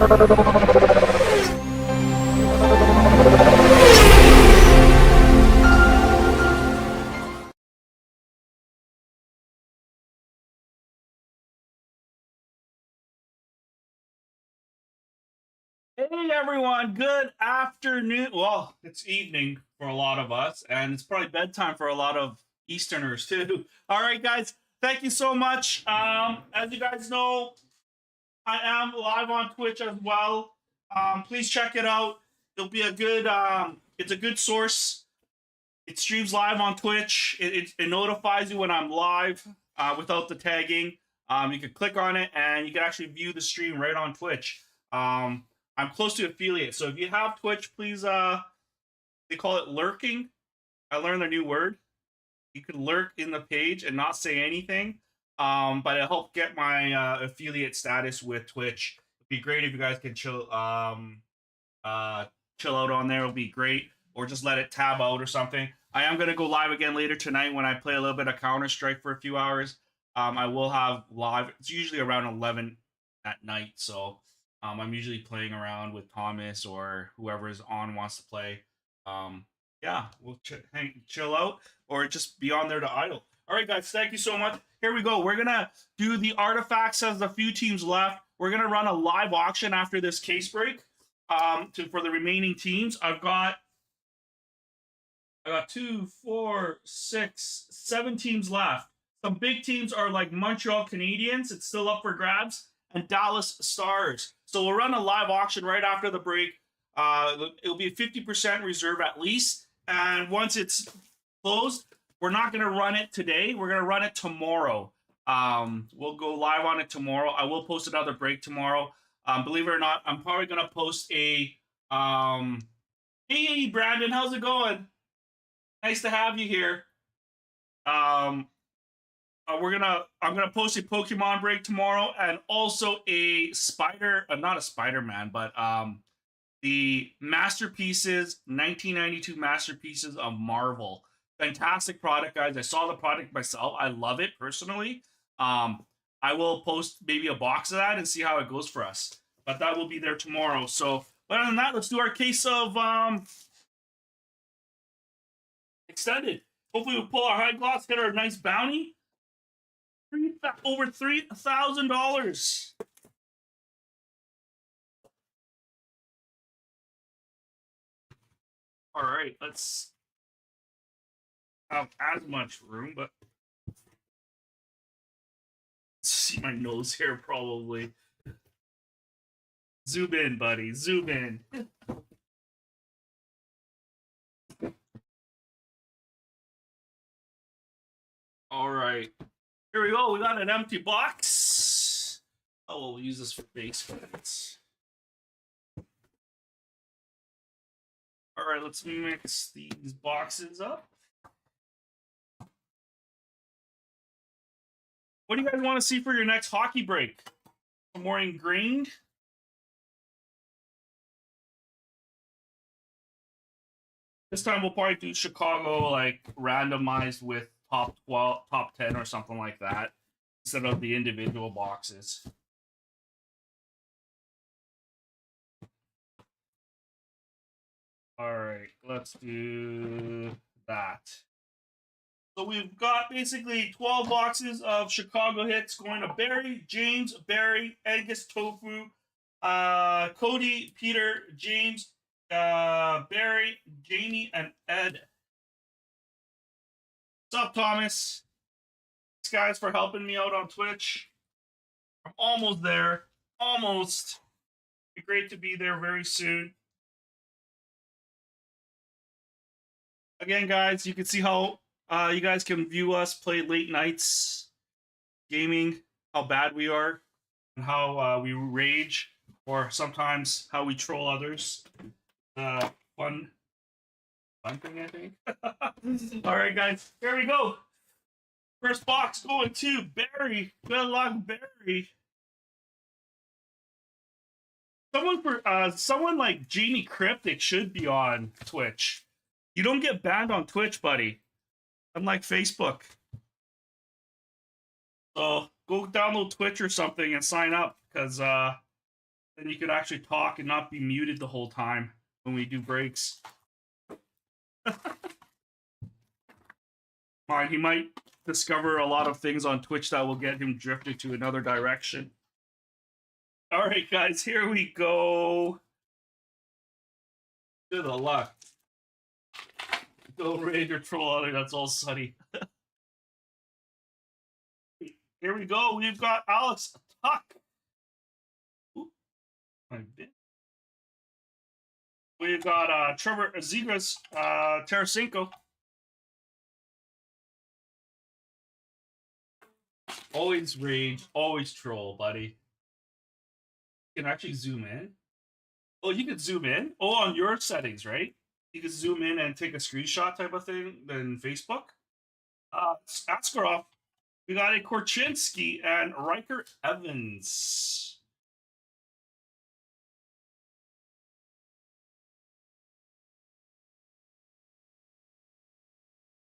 Hey everyone, good afternoon. Well, it's evening for a lot of us, and it's probably bedtime for a lot of Easterners too. All right, guys, thank you so much. As you guys know, I am live on Twitch as well. Please check it out. It'll be a good. It's a good source. It streams live on Twitch. It notifies you when I'm live without the tagging. You can click on it and you can actually view the stream right on Twitch. I'm close to affiliate, so if you have Twitch, please. They call it lurking. I learned a new word. You can lurk in the page and not say anything, but it helped get my affiliate status with Twitch. It'd be great if you guys could chill out on there. It'll be great, or just let it tab out or something. I am gonna go live again later tonight when I play a little bit of Counter Strike for a few hours. I will have live. It's usually around 11 at night, so I'm usually playing around with Thomas or whoever is on wants to play. Yeah, we'll chill out or just be on there to idle. All right, guys, thank you so much. Here we go. We're gonna do the artifacts as a few teams left. We're gonna run a live auction after this case break. For the remaining teams, I got 2, 4, 6, 7 teams left. Some big teams are like Montreal Canadiens. It's still up for grabs. And Dallas Stars. So we'll run a live auction right after the break. It'll be a 50% reserve at least. And once it's closed, we're not going to run it today. We're going to run it tomorrow. We'll go live on it tomorrow. I will post another break tomorrow. Believe it or not, I'm probably going to post a... Hey, Brandon, how's it going? Nice to have you here. I'm gonna post a Pokemon break tomorrow, and also a not a Spider-Man, but the masterpieces, 1992 masterpieces of Marvel. Fantastic product, guys. I saw the product myself. I love it personally. I will post maybe a box of that and see how it goes for us. But that will be there tomorrow. So, other than that, let's do our case of extended. Hopefully, we'll pull our high gloss, get our nice bounty. Over $3,000. All right, let's have as much room, but let's see my nose here probably. Zoom in, buddy. Zoom in. All right. Here we go. We got an empty box. Oh, we'll use this for base cards. All right, let's mix these boxes up. What do you guys want to see for your next hockey break? Some more ingrained? This time we'll probably do Chicago, like, randomized with top 12, top 10 or something like that, instead of the individual boxes. All right, let's do that. So we've got basically 12 boxes of Chicago hits going to Barry, James, Barry, Angus, Tofu, Cody, Peter, James, Barry, Jamie, and Ed. What's up, Thomas? Thanks, guys, for helping me out on Twitch. I'm almost there. Almost. It'd be great to be there very soon. Again, guys, you can see how you guys can view us play late nights gaming, how bad we are, and how we rage, or sometimes how we troll others. Fun thing, I think. All right, guys, here we go. First box going to Barry. Good luck, Barry. Someone like Genie Cryptic should be on Twitch. You don't get banned on Twitch, buddy. Unlike Facebook. So go download Twitch or something and sign up, because then you could actually talk and not be muted the whole time when we do breaks. Fine, he might discover a lot of things on Twitch that will get him drifted to another direction. All right, guys, here we go. To the left. Go Raider troll other. That's all Sunny. Here we go. We've got Alex Tuck. Ooh, we've got Trevor Zegras, Tarasenko. Always rage, always troll, buddy. You can actually zoom in. Oh, you could zoom in. Oh, on your settings, right? You could zoom in and take a screenshot type of thing than Facebook. Askarov. We got a Korchinski and Riker Evans.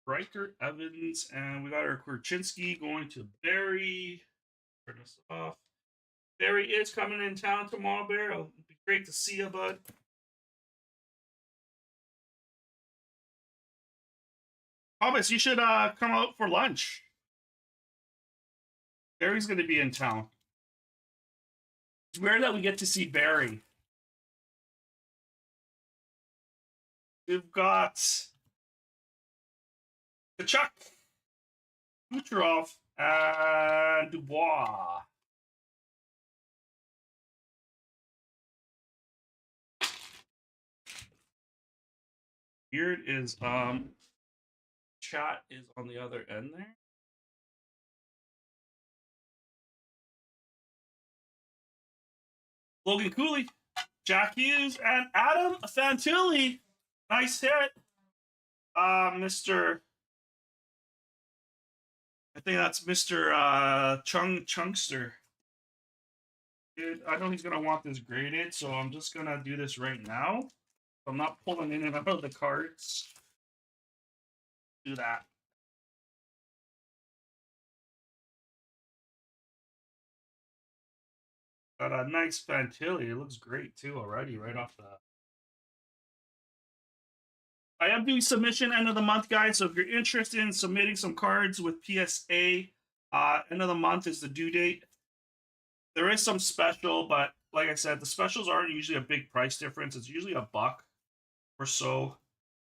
Riker Evans, and we got our Korchinski going to Barry. Turn this off. Barry is coming in town tomorrow, Barry. It'll be great to see you, bud. Thomas, you should come out for lunch. Barry's going to be in town. It's weird that we get to see Barry. We've got Kachuk, Kucherov, and Dubois. Weird is chat is on the other end there. Logan Cooley, Jack Hughes, and Adam Fantilli. Nice hit. Mr. I think that's Mr. Chungster. Dude, I know he's going to want this graded, so I'm just going to do this right now. I'm not pulling in and out of the cards. Do that. Got a nice Fantilli. It looks great, too, already, right off the... I am doing submission end of the month, guys, so if you're interested in submitting some cards with PSA, end of the month is the due date. There is some special, but like I said, the specials aren't usually a big price difference. It's usually $1 or so,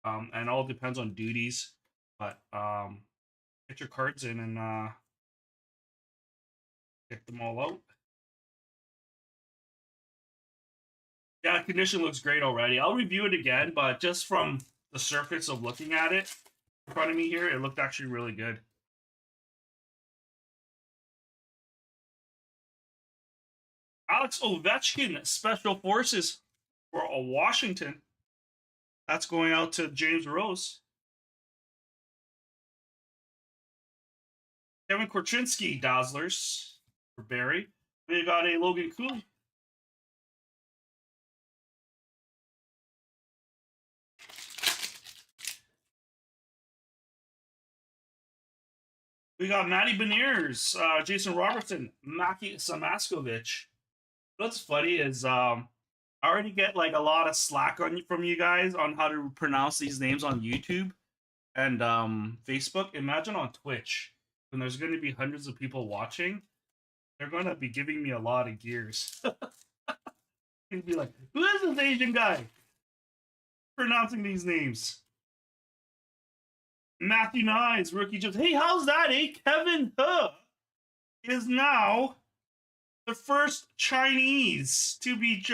and all depends on duties. But get your cards in and get them all out. Yeah, condition looks great already. I'll review it again, but just from the surface of looking at it in front of me here, it looked actually really good. Alex Ovechkin, Special Forces for Washington. That's going out to James Rose. Kevin Korchinski, Dazzlers for Barry. We got a Logan Cooley. We got Matty Beniers, Jason Robertson, Maki Samaskovich. What's funny is I already get like a lot of slack from you guys on how to pronounce these names on YouTube and Facebook. Imagine on Twitch when there's going to be hundreds of people watching. They're going to be giving me a lot of gears. He'd be like, "Who is this Asian guy pronouncing these names?" Matthew Nyes, rookie just, hey, how's that, eh? Kevin He is now the first Chinese to be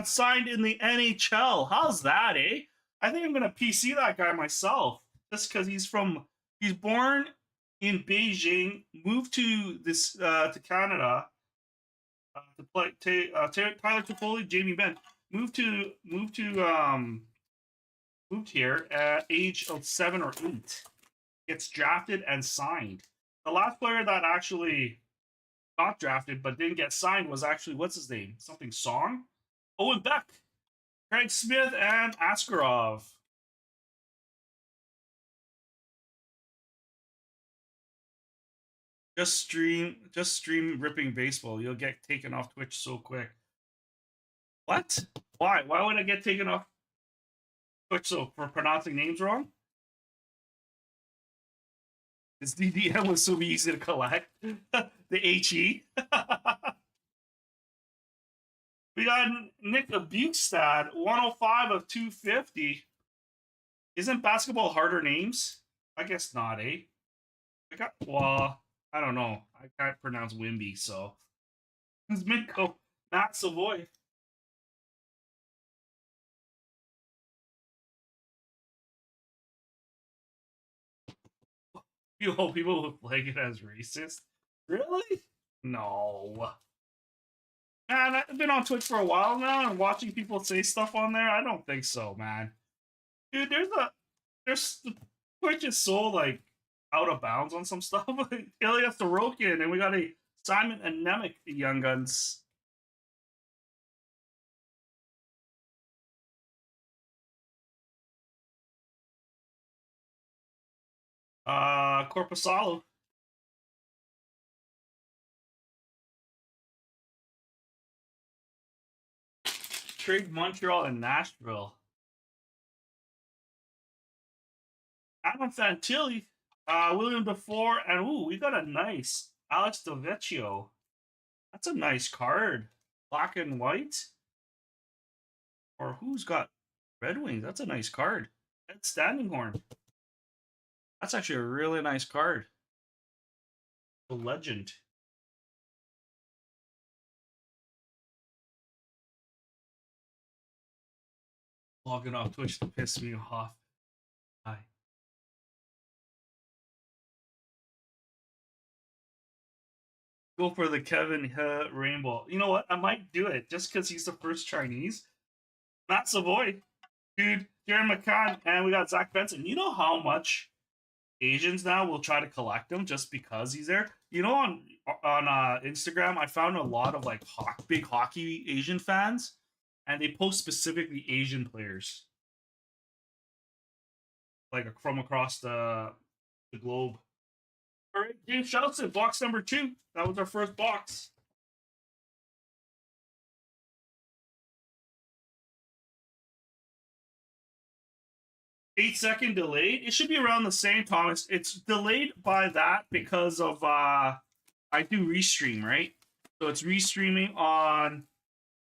signed in the NHL. How's that, eh? I think I'm going to PC that guy myself, just because he's born in Beijing, moved to Canada to play Tyler Toffoli, Jamie Benn, moved here at age of 7 or 8. Gets drafted and signed. The last player that actually got drafted but didn't get signed was actually, what's his name? Something Song? Owen Beck, Craig Smith, and Askarov. Just stream ripping baseball. You'll get taken off Twitch so quick. What? Why? Why would I get taken off Twitch so for pronouncing names wrong? This DDM was so easy to collect. The HE. We got Nick Bukestad, 105 of 250. Isn't basketball harder names? I guess not, eh? Well, I don't know. I can't pronounce Wimby, so. It's Minko, not Savoy. You hope people would flag it as racist? Really? No. Man, I've been on Twitch for a while now and watching people say stuff on there. I don't think so, man. Dude, there's Twitch is so like out of bounds on some stuff. Ilya Sorokin, and we got a Simon Anemic Young Guns. Corpusalo. Trade Montreal and Nashville. Adam Fantilli, William DeFore, and ooh, we got a nice Alex DeVecchio. That's a nice card. Black and white. Or who's got Red Wings? That's a nice card. Ed Standing Horn. That's actually a really nice card. The legend. Logging off Twitch to piss me off. Hi. Go for the Kevin Rainbow. You know what? I might do it just because he's the first Chinese. Not Savoy. Dude, Jaron McCann, and we got Zach Benson. You know how much Asians now will try to collect him just because he's there? You know, on Instagram, I found a lot of like big hockey Asian fans, and they post specifically Asian players, like from across the globe. All right, James Shelton, box number 2. That was our first box. 8-second delayed. It should be around the same, Thomas. It's delayed by that because of I do restream, right? So it's restreaming on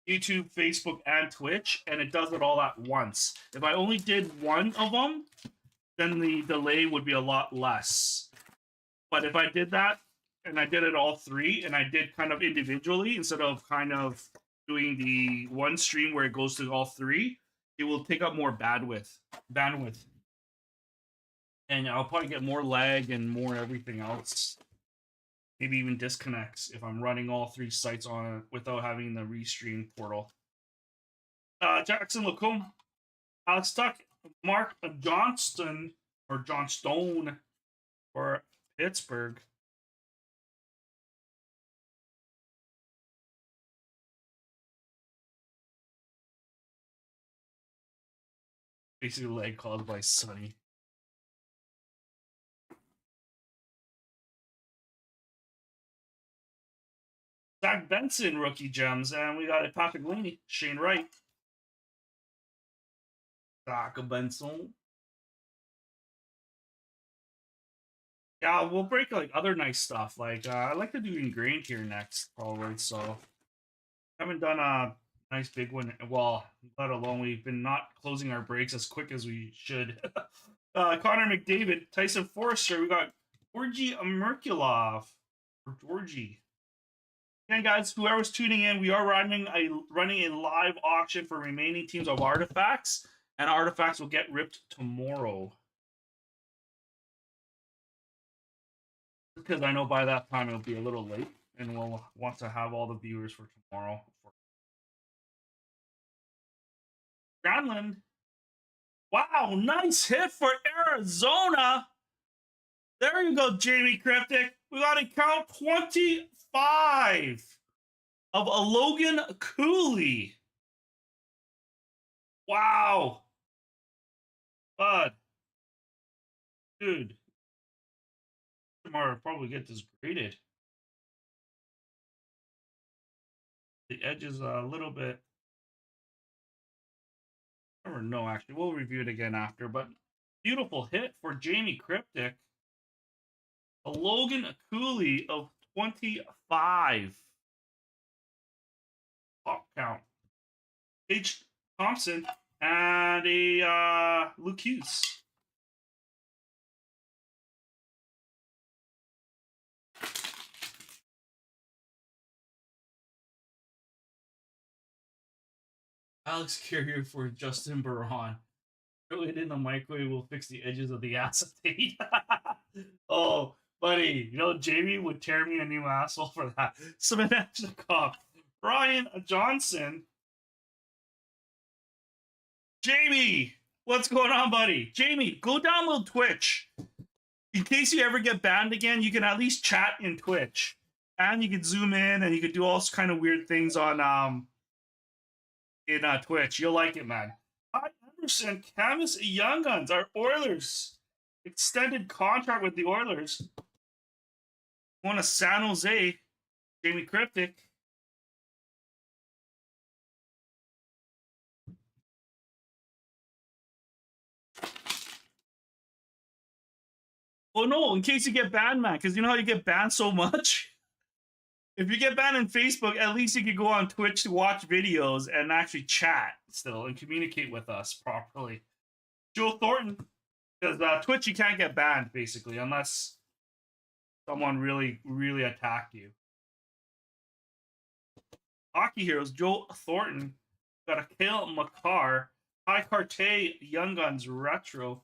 YouTube, Facebook, and Twitch, and it does it all at once. If I only did one of them, then the delay would be a lot less. But if I did that and I did it all 3 and I did kind of individually instead of kind of doing the one stream where it goes to all 3, it will take up more bandwidth. And I'll probably get more lag and more everything else. Maybe even disconnects if I'm running all 3 sites on it without having the restream portal. Jackson Lacombe, Alex Tuck, Mark Johnston or Johnstone for Pittsburgh. Basically lag caused by Sunny. Zach Benson rookie gems, and we got a Papaglini, Shane Wright. Zach Benson. Yeah, we'll break like other nice stuff. Like I'd like to do ingrained here next, probably. So haven't done a nice big one. Well, let alone we've been not closing our breaks as quick as we should. Connor McDavid, Tyson Forrester. We got Georgi Merkulov or Georgie. Again, guys, whoever's tuning in, we are running a live auction for remaining teams of artifacts, and artifacts will get ripped tomorrow. Because I know by that time it'll be a little late, and we'll want to have all the viewers for tomorrow. Granlund. Wow, nice hit for Arizona. There you go, Jamie Cryptic. We got to count 25 of a Logan Cooley. Wow. Bud. Dude. Tomorrow probably get this graded. The edge is a little bit Or no, actually, we'll review it again after. But beautiful hit for Jamie Cryptic. A Logan Cooley of 25. Pop count. H. Thompson and a Luke Hughes. Alex Carrier for Justin Barron. Throw it in the microwave will fix the edges of the acetate. Oh, buddy, you know Jamie would tear me a new asshole for that. Smenachnikov, Ryan Johnson. Jamie, what's going on, buddy? Jamie, go download Twitch. In case you ever get banned again, you can at least chat in Twitch. And you can zoom in and you can do all kind of weird things on in Twitch. You'll like it, man. Hi, Emerson, Camus Young Guns, our Oilers. Extended contract with the Oilers. One of San Jose, Jamie Cryptic. Oh no, in case you get banned, man, because you know how you get banned so much? If you get banned on Facebook, at least you can go on Twitch to watch videos and actually chat still and communicate with us properly. Joe Thornton, because Twitch you can't get banned basically unless someone really, really attacked you. Hockey Heroes, Joe Thornton, got a Kale McCarr, High Carte Young Guns Retro.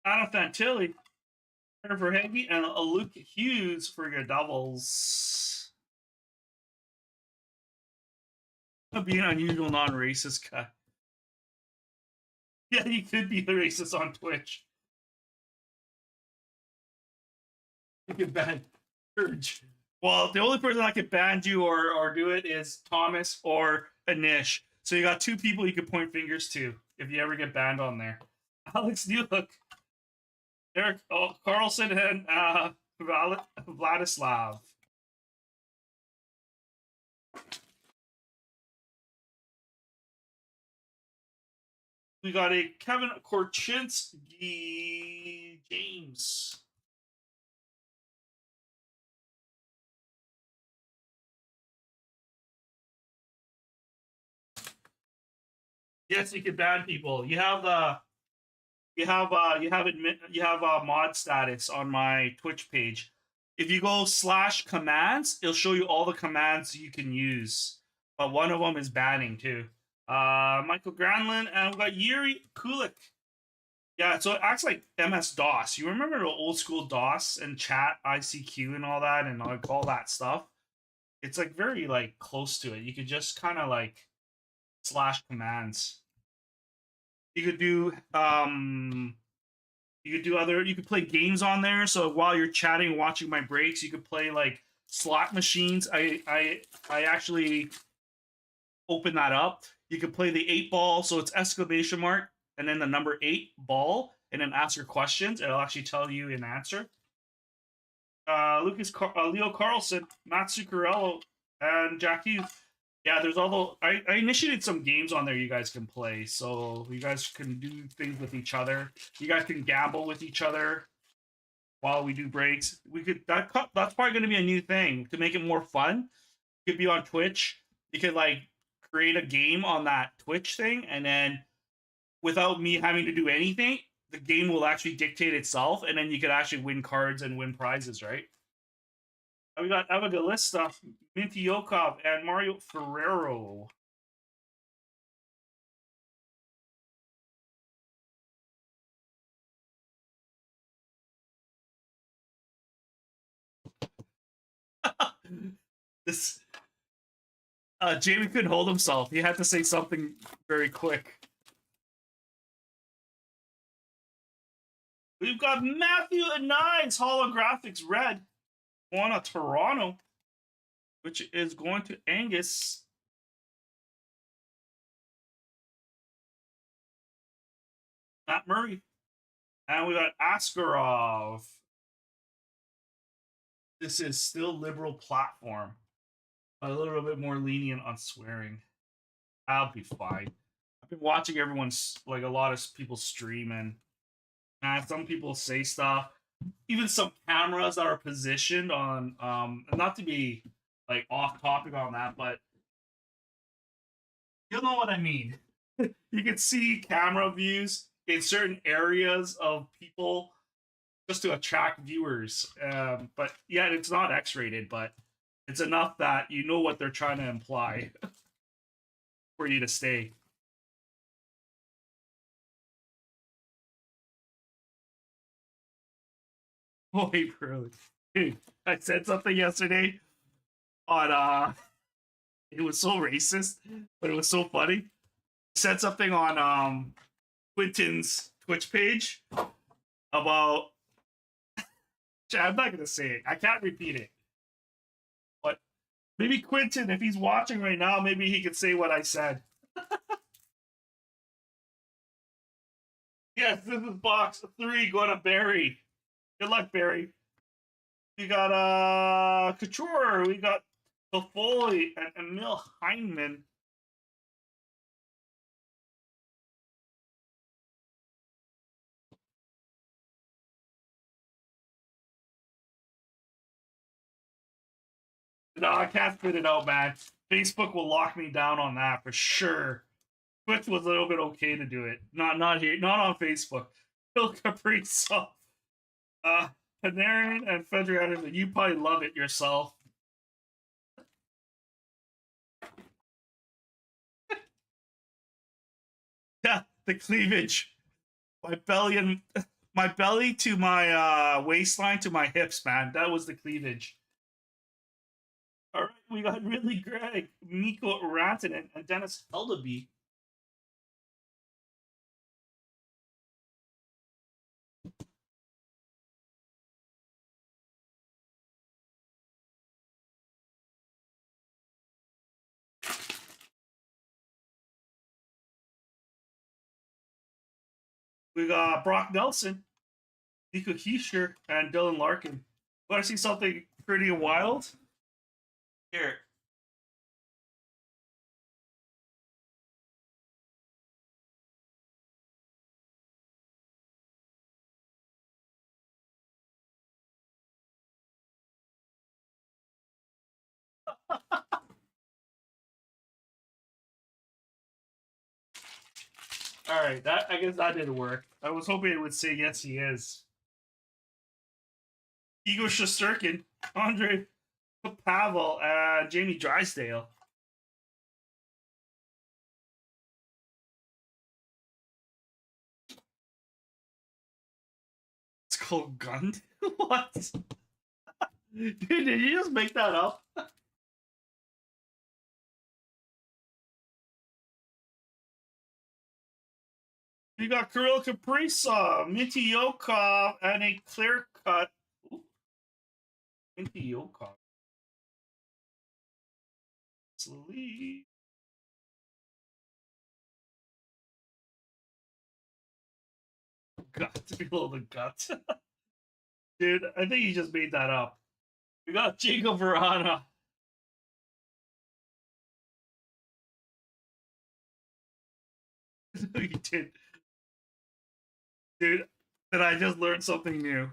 Adam Fantilli for Hagee and a Luke Hughes for your Devils. Be an unusual non-racist guy. Yeah, you could be a racist on Twitch. You can ban Purge. Well, the only person that could ban you or do it is Thomas or Anish. So you got two people you could point fingers to if you ever get banned on there. Alex Newhook, Eric Carlson, and Vladislav. We got a Kevin Korchinski James. Yes, you can ban people. You have mod status on my Twitch page. If you go /commands, it'll show you all the commands you can use. But one of them is banning too. Michael Granlund, and we got Yuri Kulik. Yeah, so it acts like MS DOS. You remember the old school DOS and chat, ICQ, and all that, and like all that stuff. It's like very like close to it. You could just kind of like /commands. You could do you could play games on there. So while you're chatting, watching my breaks, you could play like slot machines. I actually open that up. You could play the 8-ball, so it's exclamation mark and then the number 8 ball, and then ask your questions. It'll actually tell you an answer. Leo Carlson, Matt Zuccarello, and Jack Hughes. Yeah, there's all the I initiated some games on there you guys can play, so you guys can do things with each other. You guys can gamble with each other while we do breaks. We could that's probably going to be a new thing to make it more fun. It could be on Twitch. You could like create a game on that Twitch thing, and then without me having to do anything, the game will actually dictate itself, and then you could actually win cards and win prizes, right? We got Evangelista, Minty Yokov, and Mario Ferrero. This Jamie couldn't hold himself. He had to say something very quick. We've got Matthew and Nines holographics red. One of Toronto, which is going to Angus. Matt Murray. And we got Askarov. This is still liberal platform, but a little bit more lenient on swearing. I'll be fine. I've been watching everyone's, like, a lot of people streaming. And some people say stuff. Even some cameras that are positioned on, not to be like off topic on that, but you'll know what I mean. You can see camera views in certain areas of people just to attract viewers. But yeah, it's not X-rated, but it's enough that you know what they're trying to imply for you to stay. Oh, wait, really? Dude, I said something yesterday on it was so racist, but it was so funny. I said something on Quinton's Twitch page about I'm not gonna say it. I can't repeat it. But maybe Quinton, if he's watching right now, maybe he could say what I said. Yes, this is box 3 going to Barry. Good luck, Barry. We got Couture, we got Toffoli, and Emil Heineman. No, I can't spit it out, man. Facebook will lock me down on that for sure. Twitch was a little bit okay to do it. Not here, not on Facebook. Phil Kaprizov, Panarin, and Federic Anderson. You probably love it yourself. Yeah, the cleavage. My belly to my waistline to my hips, man. That was the cleavage. All right, we got Ridley Gregg, Mikko Rantanen, and Dennis Heldeby. We got Brock Nelson, Nico Heischer, and Dylan Larkin. Want to see something pretty wild? Here. All right, that I guess that didn't work. I was hoping it would say yes, he is. Igor Shesterkin, Andre Pavel, and Jamie Drysdale. It's called Gund. What? Dude, did you just make that up? You got Kirill Kaprizov, Minty Yokov, and a clear cut. Minty Yokov. Sleep. Gut below the gut. Dude, I think you just made that up. We got Jacob Verana. You did. Dude, that I just learned something new.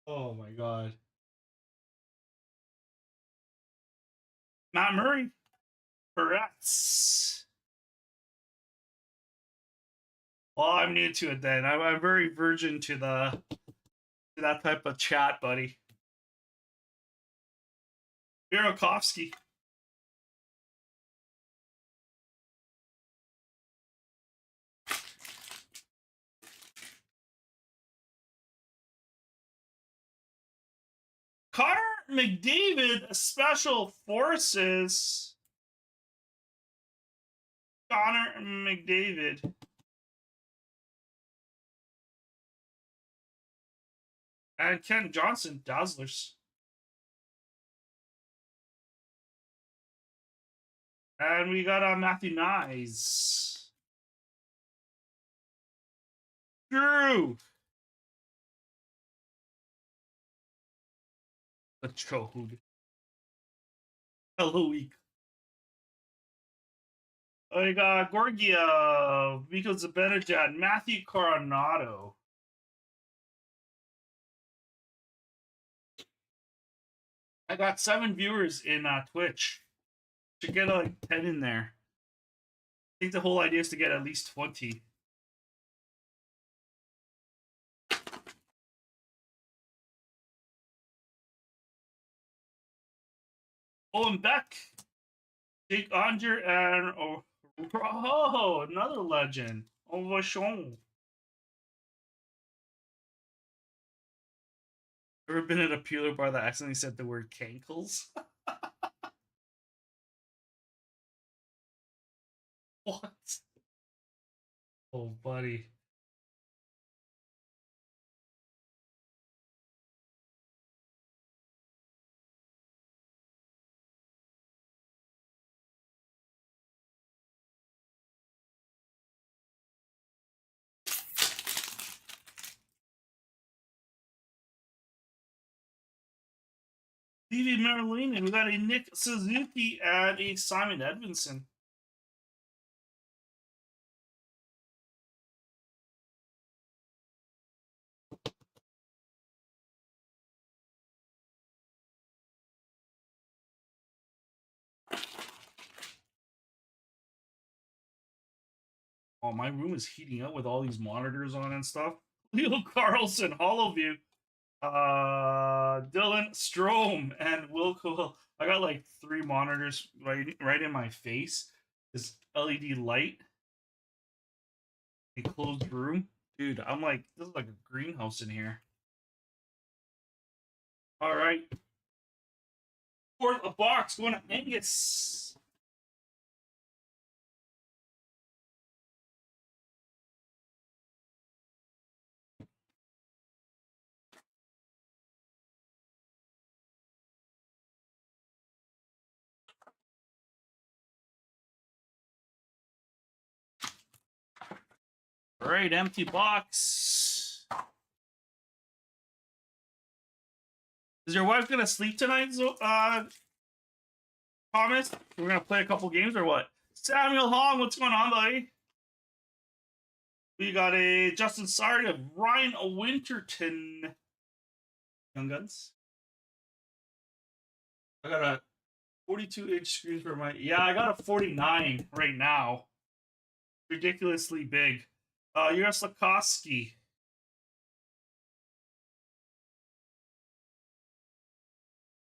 Oh my god. Matt Murray. Correct. Well, I'm new to it then. I'm very virgin to that type of chat, buddy. Burakovsky. Connor McDavid, Special Forces. Connor McDavid. And Ken Johnson, Dazzlers. And we got Matthew Nyes. Drew. The Chode. Hello, week. I got Gorgia, Vico Zibanejad, Matthew Coronado. I got 7 viewers in Twitch. Should get like 10 in there. I think the whole idea is to get at least 20. Owen Beck, Jake Onger, and another legend, Ovachon. Ever been at a peeler bar that accidentally said the word cankles? What? Oh, buddy. Levy Marilyn, we got a Nick Suzuki and a Simon Edmondson. Oh, my room is heating up with all these monitors on and stuff. Leo Carlson, Hollowview. Dylan Strom and Wilco. I got like 3 monitors right in my face. This LED light. A closed room. Dude, I'm like, this is like a greenhouse in here. All right. Fourth a box going to Angus. All right, empty box. Is your wife gonna sleep tonight, Thomas? We're gonna play a couple games or what? Samuel Hong, what's going on, buddy? We got a Justin Sard of Ryan Winterton. Young Guns. I got a 42-inch screen for my. Yeah, I got a 49 right now. Ridiculously big. Yaroslawski.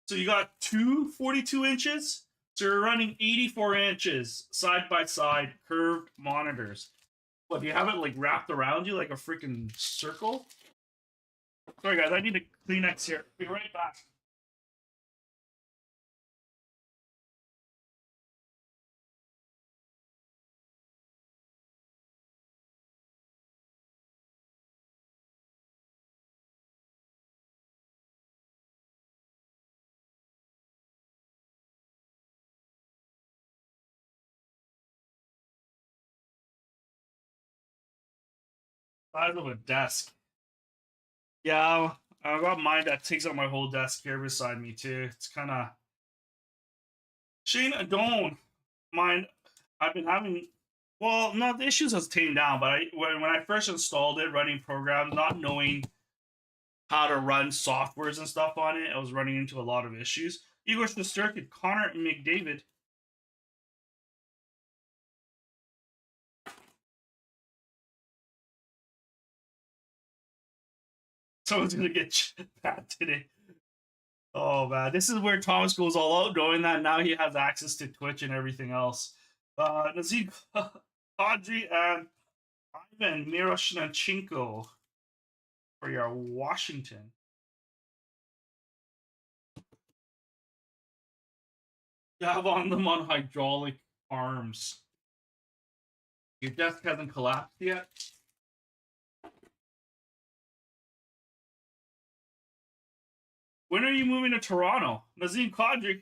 So you got two 42 inches. So you're running 84 inches side by side curved monitors. What, do you have it like wrapped around you like a freaking circle? Sorry guys, I need a Kleenex here. Be right back. Size of a desk. Yeah, I got mine that takes up my whole desk here beside me too. It's kind of Shane Adone. Mine, I've been having. Well, no, the issues has tamed down, but when I first installed it, running programs, not knowing how to run softwares and stuff on it, I was running into a lot of issues. Igor Shesterkin, Connor McDavid. Someone's gonna get bad today. Oh man, this is where Thomas goes all out, knowing that now he has access to Twitch and everything else. Nazim Kadri and Ivan Miroshnichenko for your Washington. You have on them on hydraulic arms. Your desk hasn't collapsed yet. When are you moving to Toronto? Nazim Kadri.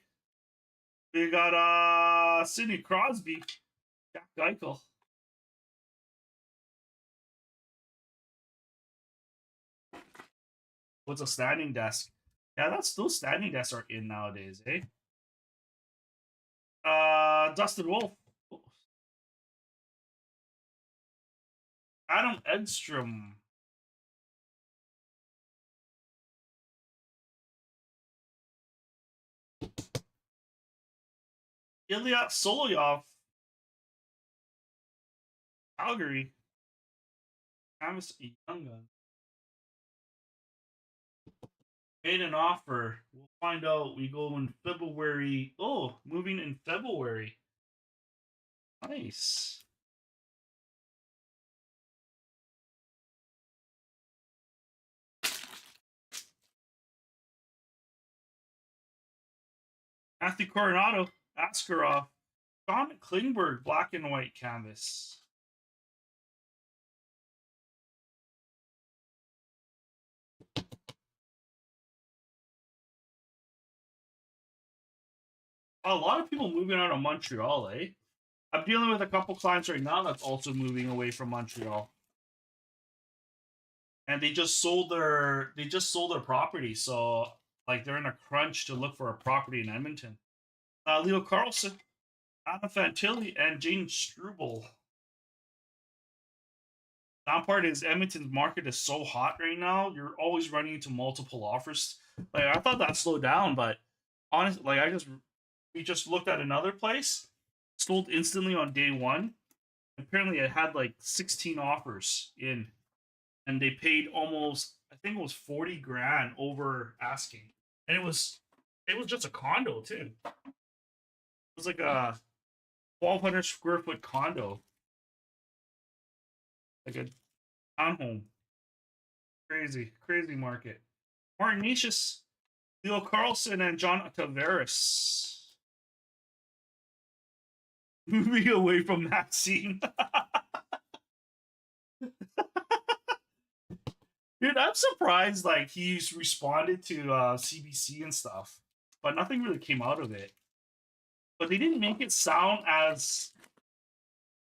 We got Sidney Crosby, Jack Eichel. What's a standing desk? Yeah, those standing desks are in nowadays, eh? Dustin Wolf, Adam Edstrom. Ilya Solovyov, Calgary. Thomas Young Gun. Made an offer. We'll find out. We go in February. Oh, moving in February. Nice. Matthew Coronado, Askarov, John Klingberg, black and white canvas. A lot of people moving out of Montreal, eh? I'm dealing with a couple clients right now that's also moving away from Montreal. And they just sold their property, so like they're in a crunch to look for a property in Edmonton. Leo Carlson, Adam Fantilli, and James Struble. That part is Edmonton's market is so hot right now. You're always running into multiple offers. Like I thought that slowed down, but honestly, like we just looked at another place, sold instantly on day one. Apparently, it had like 16 offers in, and they paid almost, I think it was 40 grand over asking, and it was just a condo too. It was like a 1,200 square foot condo, like a townhome. Crazy market. Martin Nicias, Leo Carlson, and John Tavares. Moving away from that scene. Dude, I'm surprised like he's responded to CBC and stuff, but nothing really came out of it. But they didn't make it sound as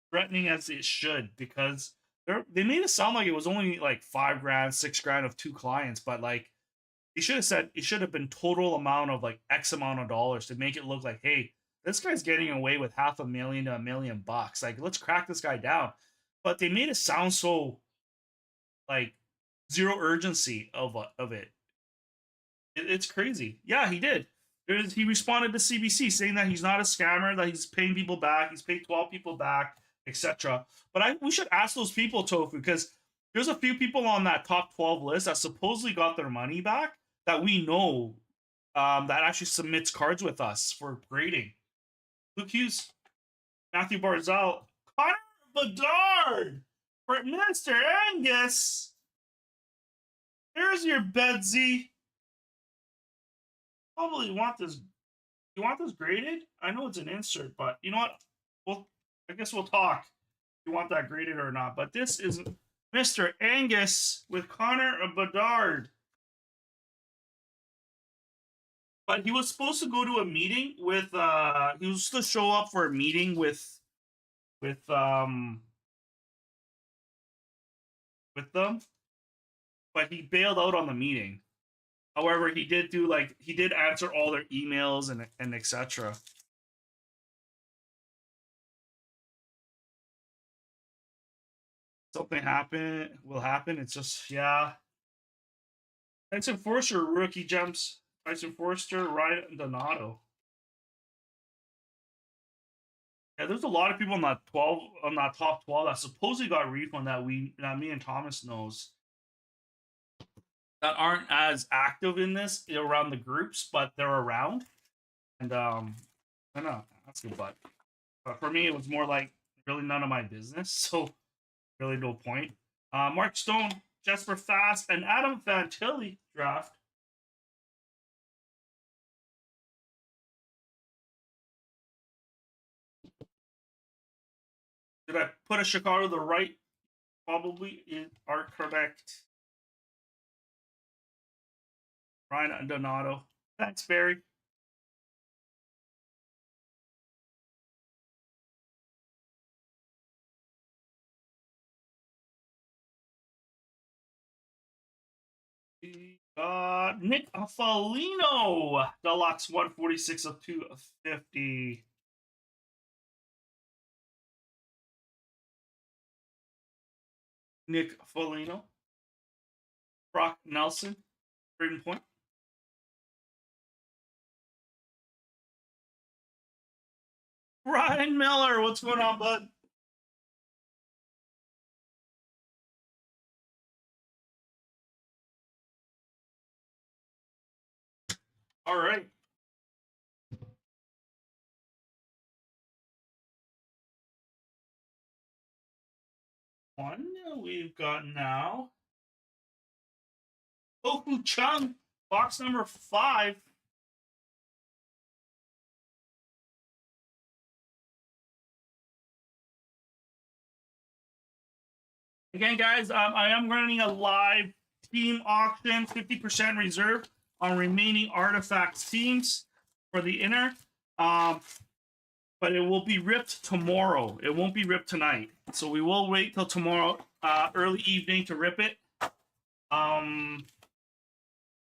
threatening as it should, because they made it sound like it was only like 5 grand, 6 grand of 2 clients, but like he should have said it should have been total amount of like X amount of dollars to make it look like, hey, this guy's getting away with $500,000 to $1 million. Like, let's crack this guy down. But they made it sound so like zero urgency of it. It's crazy. Yeah, he did. He responded to CBC saying that he's not a scammer, that he's paying people back, he's paid 12 people back, etc. But we should ask those people, Tofu, because there's a few people on that top 12 list that supposedly got their money back that we know that actually submits cards with us for grading. Luke Hughes, Matthew Barzal, Connor Bedard for Mr. Angus. There's your Bedsy. Probably want this. You want this graded? I know it's an insert, but you know what? Well, I guess we'll talk. If you want that graded or not? But this is Mr. Angus with Connor Bedard. But he was supposed to go to a meeting with. He was supposed to show up for a meeting with them, but he bailed out on the meeting. However, he did answer all their emails and etc. Something will happen. It's just, yeah. Tyson Forster rookie jumps. Tyson Forster, Ryan Donato. Yeah, there's a lot of people on that top 12 that supposedly got refund that me and Thomas knows, that aren't as active in this around the groups, but they're around. And I don't know, that's good, but for me it was more like really none of my business, so really no point. Mark Stone, Jesper Fast, and Adam Fantilli draft. Did I put a Chicago to the right? Probably are correct. Ryan Donato. Thanks, Barry. Nick Foligno, Deluxe 146 of 250. Nick Foligno. Brock Nelson, Braden Point. Ryan Miller, what's going on, bud? All right. One we've got now. Toku Chung, box number 5. Again, guys, I am running a live team auction, 50% reserve on remaining artifacts teams for the inner. But it will be ripped tomorrow. It won't be ripped tonight. So we will wait till tomorrow, early evening, to rip it. And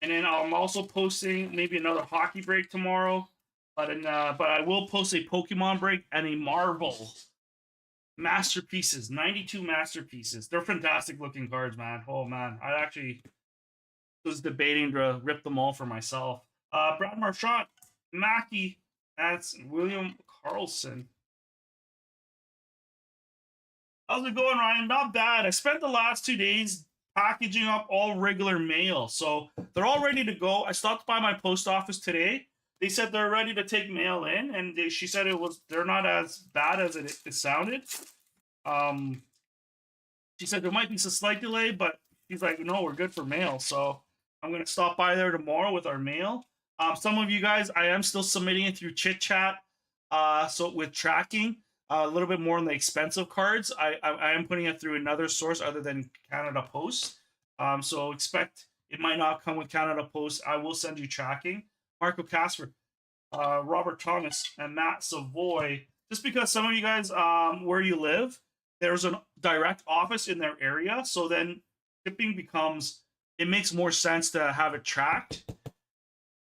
then I'm also posting maybe another hockey break tomorrow. But I will post a Pokemon break and a Marvel masterpieces, 92 masterpieces. They're fantastic looking cards, man. Oh man, I actually was debating to rip them all for myself. Brad Marchand, Mackey, that's William Carlson. How's it going, Ryan? Not bad. I spent the last 2 days packaging up all regular mail, so they're all ready to go. I stopped by my post office today. They said they're ready to take mail in, and she said they're not as bad as it sounded. She said there might be some slight delay, but she's like, no, we're good for mail. So I'm gonna stop by there tomorrow with our mail. Some of you guys, I am still submitting it through Chit Chat. So with tracking, a little bit more on the expensive cards. I am putting it through another source other than Canada Post. So expect it might not come with Canada Post. I will send you tracking. Marco Casper, Robert Thomas, and Matt Savoy. Just because some of you guys, where you live, there's a direct office in their area, so then shipping becomes, it makes more sense to have it tracked.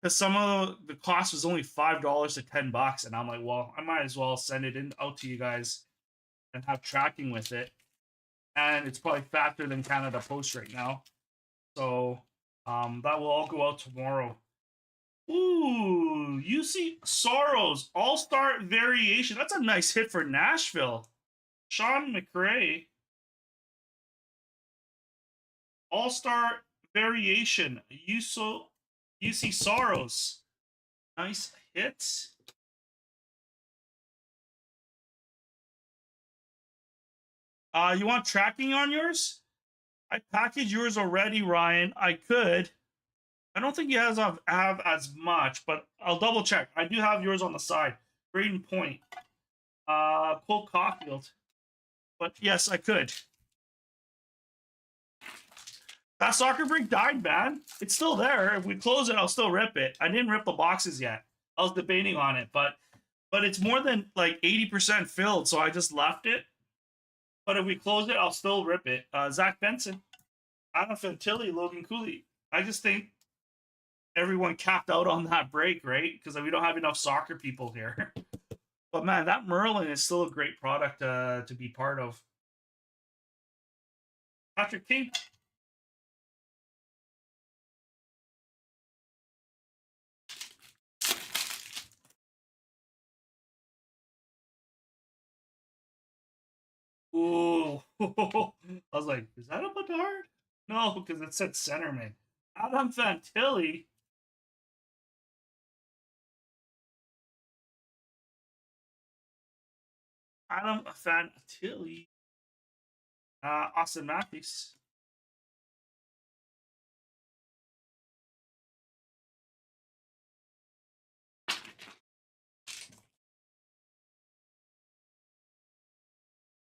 Because some of the cost was only $5 to $10, and I'm like, well, I might as well send it out to you guys and have tracking with it. And it's probably faster than Canada Post right now. So that will all go out tomorrow. Ooh, UC Soros, All-Star Variation. That's a nice hit for Nashville. Sean McRae. All-Star Variation. UC Soros. Nice hit. You want tracking on yours? I packaged yours already, Ryan. I could. I don't think you guys have as much, but I'll double check. I do have yours on the side. Braden Point. Cole Caulfield. But yes, I could. That soccer brick died, man. It's still there. If we close it, I'll still rip it. I didn't rip the boxes yet. I was debating on it, but it's more than like 80% filled, so I just left it. But if we close it, I'll still rip it. Zach Benson, Adam Fantilli, Logan Cooley. I just think everyone capped out on that break, right? Because we don't have enough soccer people here. But man, that Merlin is still a great product to be part of. Patrick King. Ooh. I was like, is that a Bedard? No, because it said centerman. Adam Fantilli. Adam Fantilli. Austin Matthews.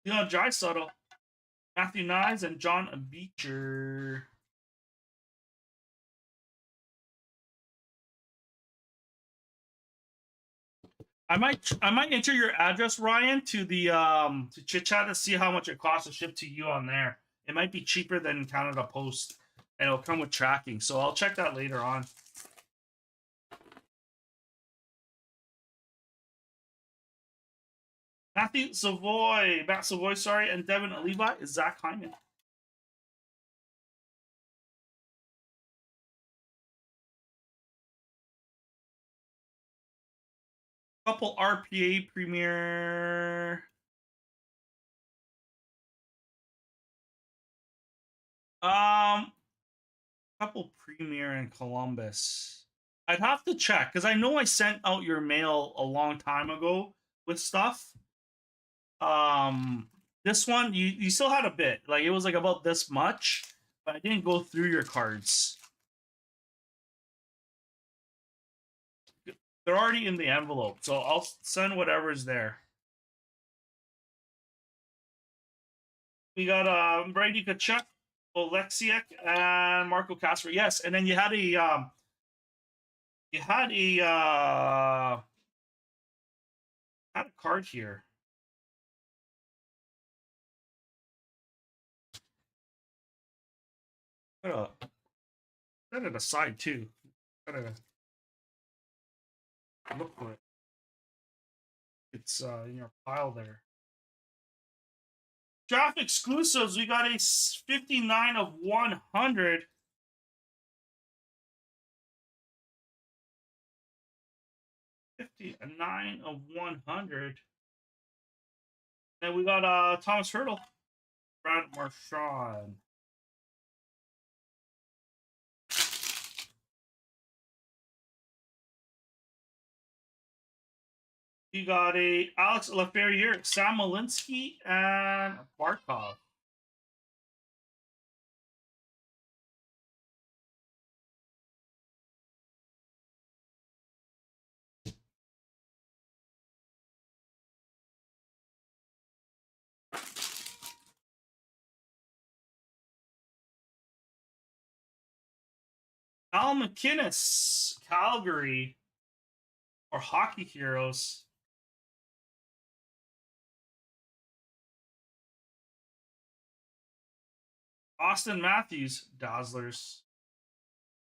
Leon Draisaitl, Matthew Nyes, and John Beecher. I might enter your address, Ryan, to the to Chit Chat to see how much it costs to ship to you on there. It might be cheaper than Canada Post. and it'll come with tracking. So I'll check that later on. Matt Savoy, sorry, and Devin Levi is Zach Hyman. Couple RPA Premier. Couple Premier in Columbus. I'd have to check because I know I sent out your mail a long time ago with stuff. This one you still had a bit, like it was like about this much, but I didn't go through your cards. They're already in the envelope, so I'll send whatever's there. We got Brady Tkachuk, Oleksiak, and Marco Kasper. Yes, and then you had a card here. Set it aside too. Gotta look for it. It's in your pile there. Draft exclusives. We got a 59 of 100. A 9 of 100. And we got Thomas Hurdle, Brad Marchand. You got a Alex Laferriere, Sam Malinsky, and Barkov. Al McInnes, Calgary, or Hockey Heroes. Austin Matthews, Dazzlers.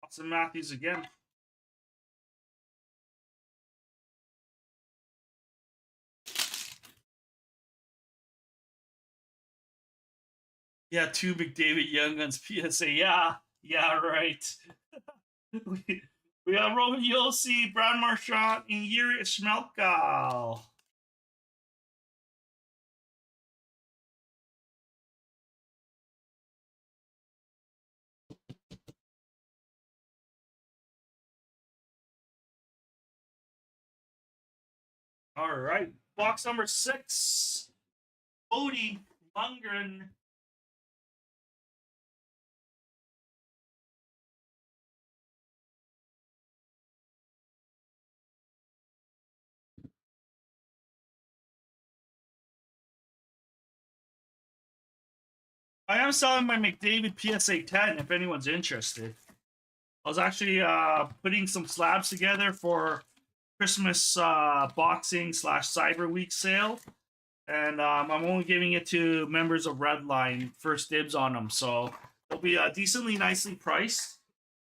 Austin Matthews again. Yeah, 2 McDavid Young Guns PSA. Yeah, right. we got Roman Yossi, Brad Marchand, and Yuri Schmelkal. All right, box number 6. Cody Lundgren. I am selling my McDavid PSA 10 if anyone's interested. I was actually putting some slabs together for Christmas boxing / Cyber Week sale. And I'm only giving it to members of Redline, first dibs on them. So they'll be decently nicely priced.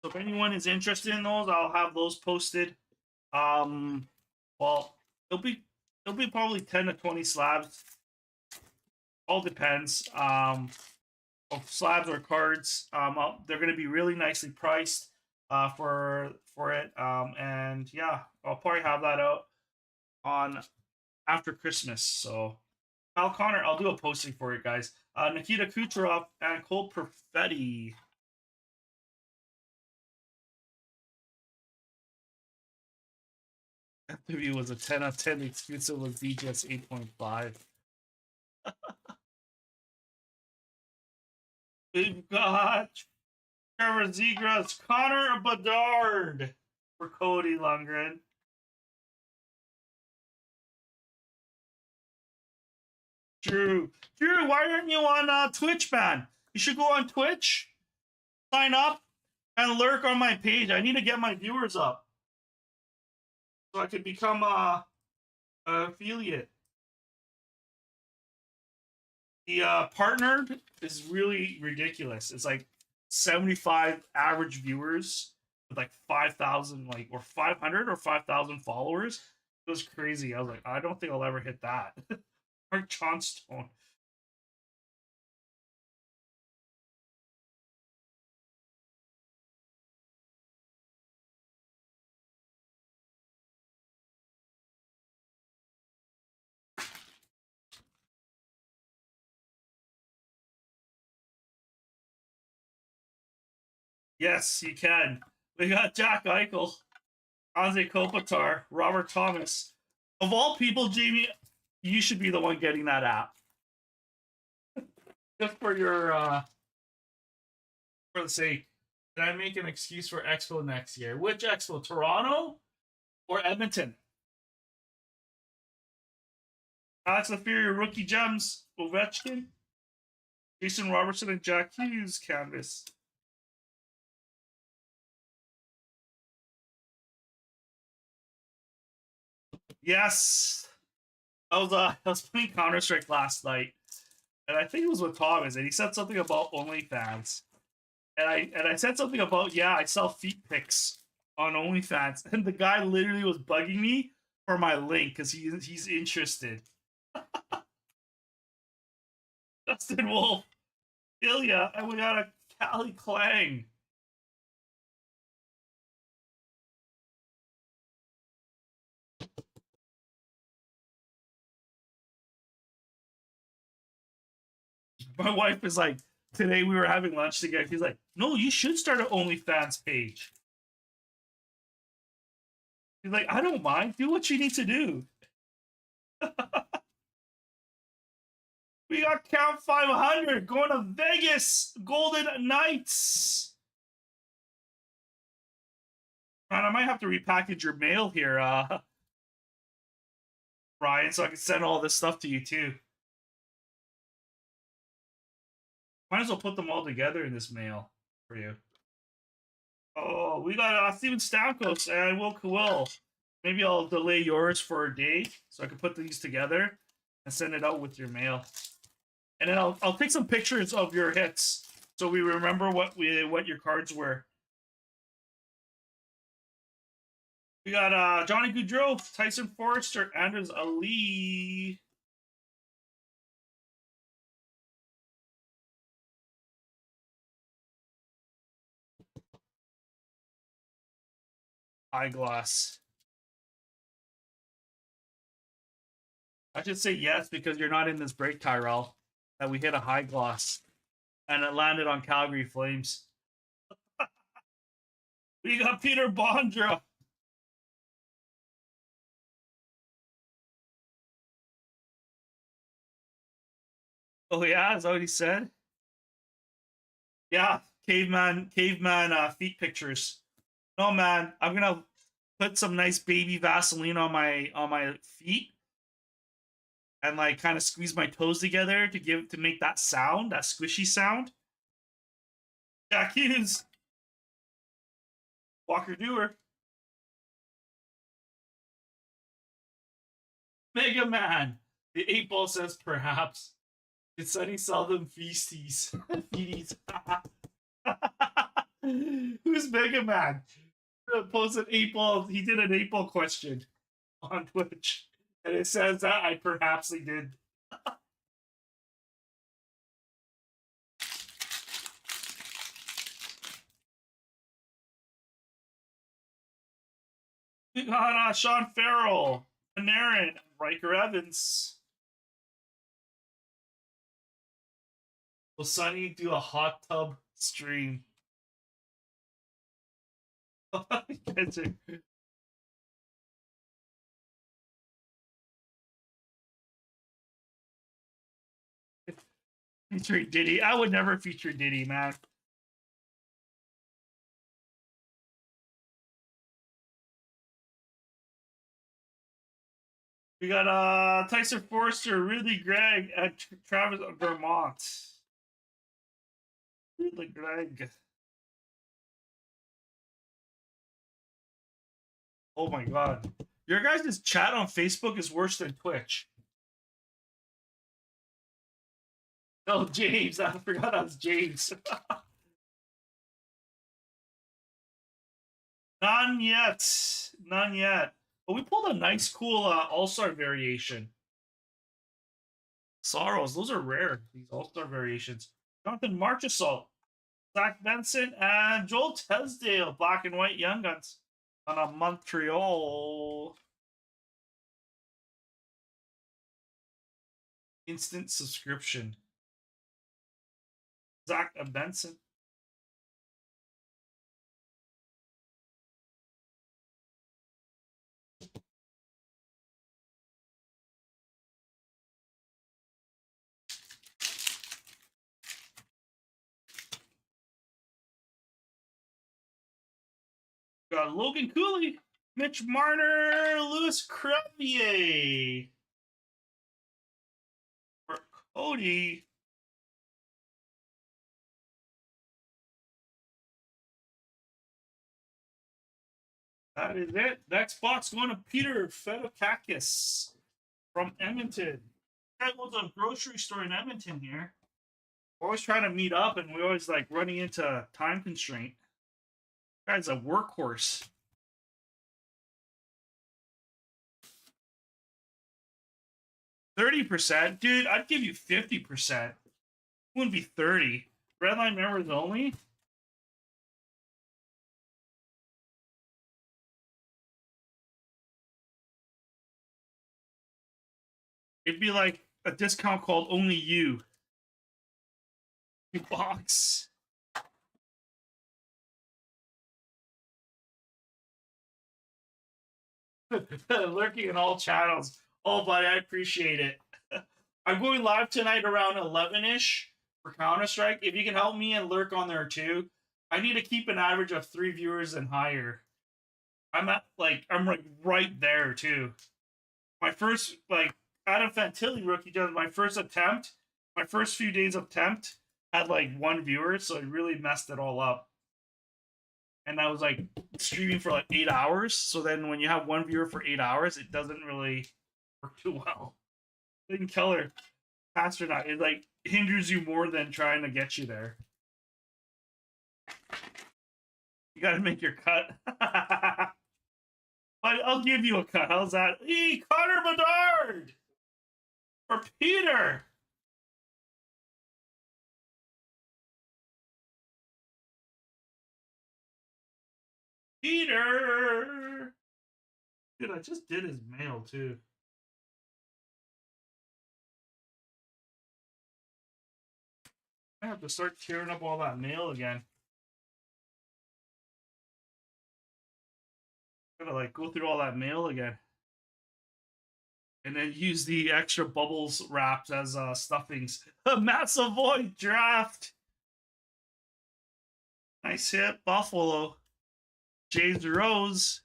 So if anyone is interested in those, I'll have those posted. Well, it'll be probably 10 to 20 slabs. All depends. Of slabs or cards. They're going to be really nicely priced for it. And yeah, I'll probably have that out on after Christmas. So Kyle Connor, I'll do a posting for it, guys. Nikita Kucherov and Cole Perfetti. FW was a 10 out of 10 exclusive with DJS 8.5. We've got Trevor Zegras, Connor Bedard for Cody Lundgren. Drew, why aren't you on Twitch, man? You should go on Twitch, sign up, and lurk on my page. I need to get my viewers up so I could become a affiliate. The partnered is really ridiculous. It's like 75 average viewers with like 5,000 like or 500 or 5,000 followers. It was crazy. I was like, I don't think I'll ever hit that. Mark Johnstone. Yes, you can. We got Jack Eichel, Anze Kopitar, Robert Thomas. Of all people, Jamie, you should be the one getting that app. Just for your for the sake. Can I make an excuse for Expo next year? Which Expo? Toronto or Edmonton? Alex Lafear, rookie gems, Ovechkin, Jason Robertson, and Jack Hughes canvas. Yes, I was playing Counter Strike last night, and I think it was with Thomas, and he said something about OnlyFans, and I said something about I sell feet pics on OnlyFans, and the guy literally was bugging me for my link because he's interested. Dustin Wolf, Ilya, and we got a Cali Clang. My wife is like, today we were having lunch together. She's like, no, you should start an OnlyFans page. She's like, I don't mind. Do what you need to do. We got Count 500 going to Vegas Golden Knights. Man, I might have to repackage your mail here, Brian, so I can send all this stuff to you too. Might as well put them all together in this mail for you. Oh, we got Steven Stamkos and Will Kowal. Maybe I'll delay yours for a day so I can put these together and send it out with your mail. And then I'll take some pictures of your hits so we remember what your cards were. We got Johnny Gaudreau, Tyson Forrester, Anders Ali. Eyeglass. I should say yes because you're not in this break, Tyrell. That we hit a high gloss and it landed on Calgary Flames. We got Peter Bondra. Oh yeah, is that what he said? Yeah, caveman feet pictures. No man, I'm gonna put some nice baby Vaseline on my feet and like kind of squeeze my toes together to make that sound, that squishy sound. Jack Hughes, Walker Dewar, Mega Man. The 8-ball says perhaps. Did Sonny sell them feasties? Feeties. Who's Mega Man? Posted 8-ball. He did an 8-ball question on Twitch, and it says that I perhapsly did. We got Sean Farrell, Panarin, Riker Evans. Will Sonny do a hot tub stream? Featuring Diddy. I would never feature Diddy, man. We got Tyson Forrester, Ridley Gregg, and Travis Vermont. Ridley Gregg. Oh my god. Your guys' chat on Facebook is worse than Twitch. Oh, James. I forgot that was James. None yet. None yet. But we pulled a nice, cool All-Star variation. Sorrows. Those are rare, these All-Star variations. Jonathan Marchessault, Zach Benson, and Joel Tesdale, black and white Young Guns on a Montreal instant subscription. Zach Benson. Got Logan Cooley, Mitch Marner, Louis Crevier. For Cody. That is it. Next box going to Peter Fedokakis from Edmonton. Guy goes to a grocery store in Edmonton here. We're always trying to meet up, and we're always like running into time constraint. Guy's a workhorse. %30, dude. I'd give you 50%. Wouldn't be 30. Redline members only. It'd be like a discount called Only You. Box. Lurking in all channels. Oh, buddy, I appreciate it. I'm going live tonight around 11-ish for Counter-Strike. If you can help me and lurk on there too. I need to keep an average of 3 viewers and higher. I'm right there too. My first, Adam Fantilli rookie does my first attempt. My first few days of attempt had like 1 viewer, so it really messed it all up. And I was like streaming for like 8 hours. So then when you have 1 viewer for 8 hours, it doesn't really work too well. Clayton Keller, astronaut, it like hinders you more than trying to get you there. You got to make your cut. I'll give you a cut. How's that? Hey, Connor Bedard for Peter. Peter. Dude, I just did his mail too. I have to start tearing up all that mail again. Gotta like go through all that mail again. And then use the extra bubbles wraps as stuffings. A massive void draft. Nice hit, Buffalo. James Rose.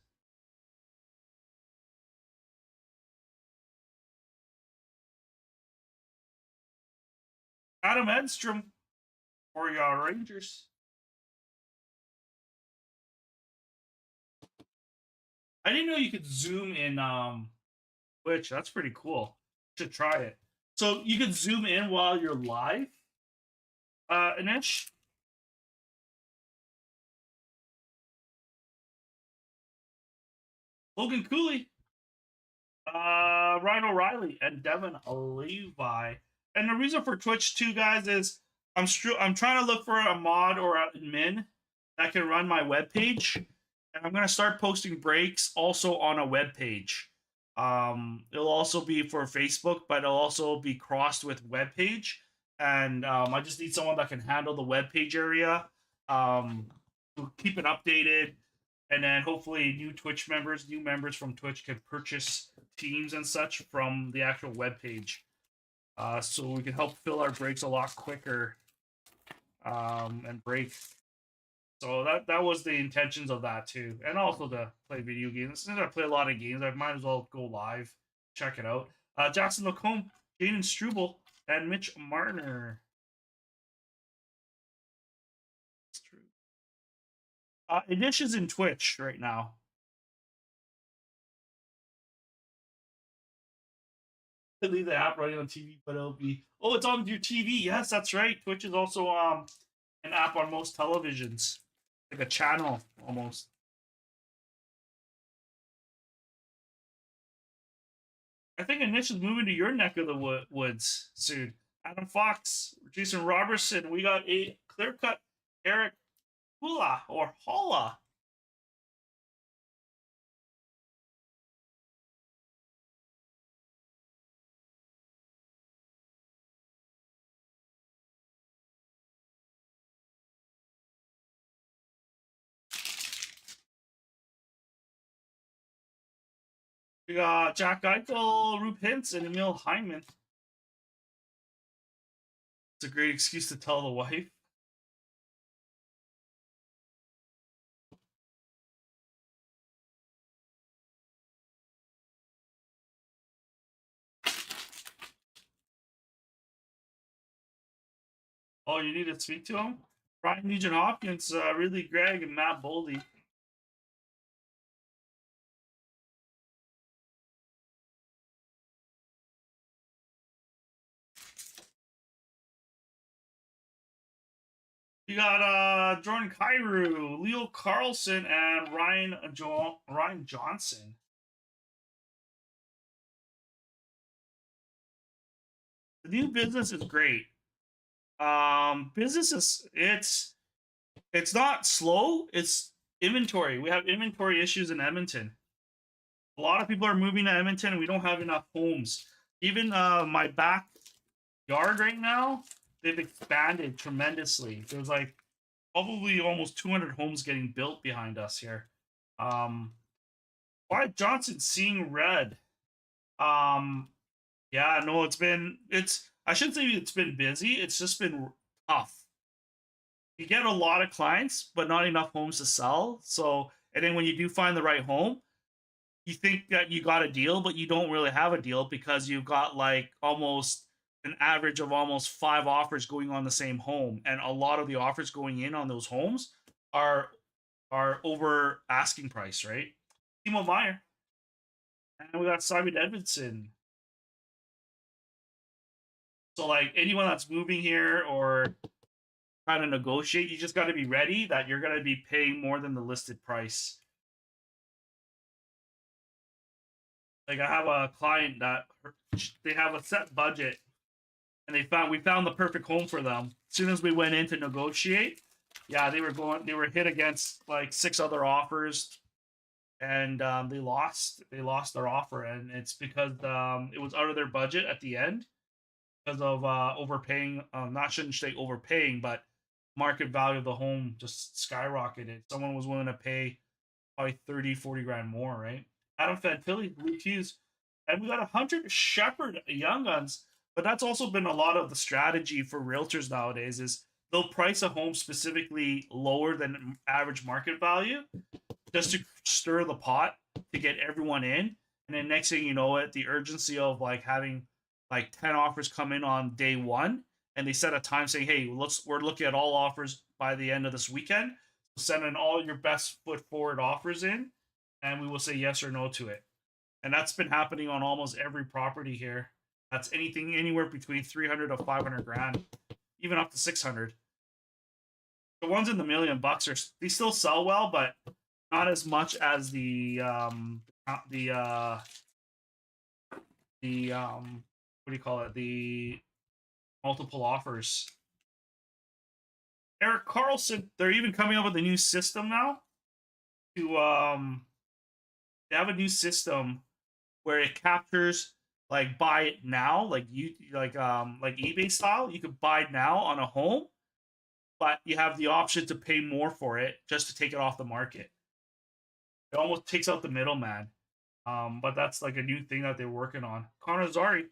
Adam Edstrom for your Rangers. I didn't know you could zoom in Twitch. That's pretty cool. Should try it. So you can zoom in while you're live. An inch. Logan Cooley. Ryan O'Reilly and Devin Levi. And the reason for Twitch too, guys, is I'm trying to look for a mod or an admin that can run my web page, and I'm gonna start posting breaks also on a web page. It'll also be for Facebook, but it'll also be crossed with web page. And I just need someone that can handle the web page area. Keep it updated, and then hopefully new members from Twitch can purchase teams and such from the actual web page. So we can help fill our breaks a lot quicker and break. So that was the intentions of that too, and also to play video games. Since I play a lot of games, I might as well go live, check it out. Jackson Lacombe, Jaden Struble, and Mitch Marner. It's true. Edition's in Twitch right now. I leave the app running on TV, but it'll be it's on your TV. Yes, that's right. Twitch is also an app on most televisions, like a channel almost. I think Anish is moving to your neck of the woods soon. Adam Fox, Jason Robertson. We got a clear cut Eric Hula or Holla. We got Jack Eichel, Roop Hintz, and Emil Hyman. It's a great excuse to tell the wife. Oh, you need to speak to him? Brian Nugent Hopkins, Ridley Gregg, and Matt Boldy. You got Jordan Kyrou, Leo Carlson, and Ryan Johnson. The new business is great. Business is it's not slow. It's inventory. We have inventory issues in Edmonton. A lot of people are moving to Edmonton, and we don't have enough homes. Even my backyard right now, they've expanded tremendously. There's like probably almost 200 homes getting built behind us here. Wyatt Johnson seeing red. Yeah, no, I shouldn't say it's been busy. It's just been tough. You get a lot of clients, but not enough homes to sell. So, and then when you do find the right home, you think that you got a deal, but you don't really have a deal because you've got like almost an average of almost 5 offers going on the same home, and a lot of the offers going in on those homes are over asking price, right? Timo Meyer, and we got Simon Edmondson. So like anyone that's moving here or trying to negotiate, you just got to be ready that you're going to be paying more than the listed price. Like I have a client that they have a set budget, and we found the perfect home for them. As soon as we went in to negotiate, yeah, they were hit against like 6 other offers, and they lost their offer, and it's because it was out of their budget at the end because of overpaying. Not shouldn't say overpaying, but market value of the home just skyrocketed. Someone was willing to pay probably 30-40 grand more, right? Adam Fantilli, Luke Hughes, and we got a Hunter Shepherd Young Guns. But that's also been a lot of the strategy for realtors nowadays is they'll price a home specifically lower than average market value just to stir the pot to get everyone in. And then next thing you know it, the urgency of like having like 10 offers come in on day one, and they set a time saying, hey, we're looking at all offers by the end of this weekend. Send in all your best foot forward offers in, and we will say yes or no to it. And that's been happening on almost every property here. That's anything anywhere between 300 to 500 grand, even up to 600. The ones in the $1 million they still sell well, but not as much as the what do you call it, the multiple offers. Eric Carlson, they're even coming up with a new system now to they have a new system where it captures like buy it now, like like eBay style. You could buy now on a home, but you have the option to pay more for it just to take it off the market. It almost takes out the middleman. But that's like a new thing that they're working on. Connor Zari,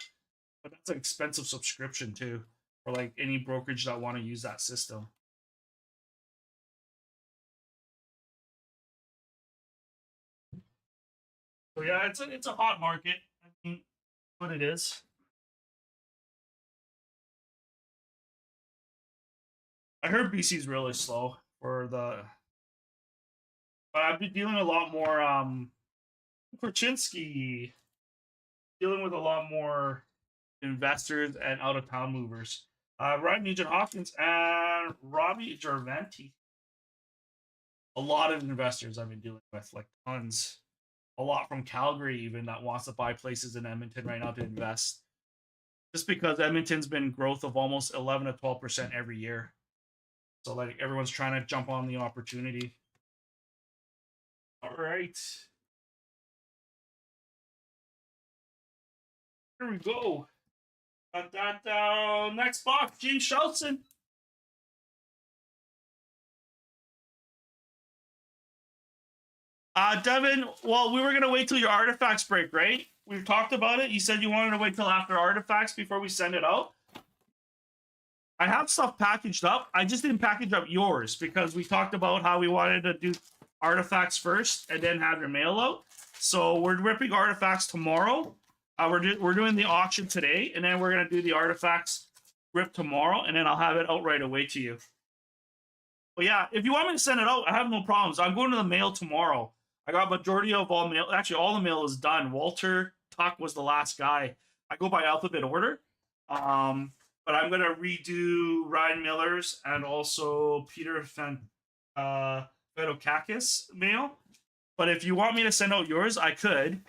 but that's an expensive subscription too, for like any brokerage that want to use that system. So yeah, it's a hot market. I mean, what it is. I heard BC's really slow for the, but I've been dealing a lot more. Korchinski dealing with a lot more investors and out of town movers. Ryan Nugent Hopkins and Robbie Gerventi. A lot of investors I've been dealing with, like tons. a lot from Calgary even that wants to buy places in Edmonton right now to invest. Just because Edmonton's been growth of almost 11 to 12% every year. So like everyone's trying to jump on the opportunity. All right. Here we go. Got that next box, James Shelton. Devin, well, we were gonna wait till your artifacts break, right? We've talked about it. You said you wanted to wait till after artifacts before we send it out. I have stuff packaged up. I just didn't package up yours because we talked about how we wanted to do artifacts first and then have your mail out. So we're ripping artifacts tomorrow. We're doing the auction today, and then we're gonna do the artifacts rip tomorrow, and then I'll have it out right away to you. But yeah, if you want me to send it out, I have no problems. I'm going to the mail tomorrow. I got majority of all mail. Actually, all the mail is done. Walter Tuck was the last guy. I go by alphabet order. But I'm gonna redo Ryan Miller's and also Peter Fedokakis mail. But if you want me to send out yours, I could.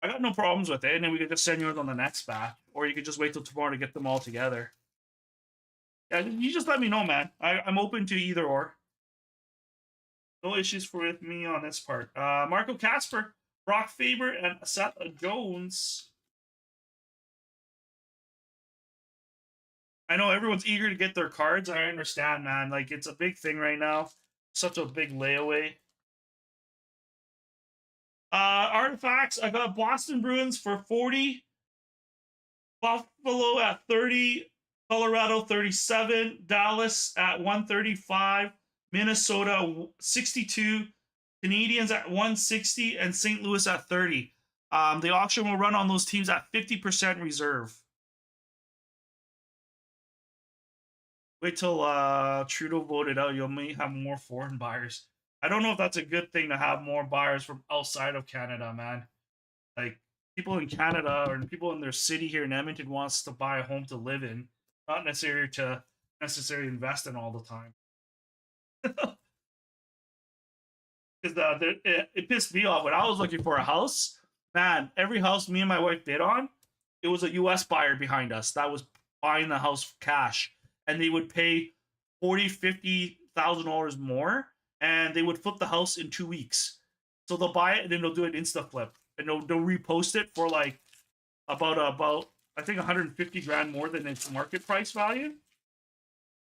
I got no problems with it, and then we could just send yours on the next batch, or you could just wait till tomorrow to get them all together. Yeah, you just let me know, man. I'm open to either or. No issues with me on this part. Marco Casper, Brock Faber, and Seth Jones. I know everyone's eager to get their cards. I understand, man. Like, it's a big thing right now. Such a big layaway. Artifacts. I got Boston Bruins for 40. Buffalo at 30. Colorado 37. Dallas at 135. Minnesota 62. Canadians at 160. And St. Louis at 30. The auction will run on those teams at 50% reserve. Wait till Trudeau voted out. You may have more foreign buyers. I don't know if that's a good thing to have more buyers from outside of Canada, man. Like, people in Canada or people in their city here in Edmonton wants to buy a home to live in, not necessarily to invest in all the time. Because it pissed me off when I was looking for a house. Man, every house me and my wife bid on, it was a U.S. buyer behind us that was buying the house cash. And they would pay $40,000-$50,000 more, and they would flip the house in 2 weeks. So they'll buy it and then they'll do an insta flip, and they'll repost it for like about I think 150 grand more than its market price value.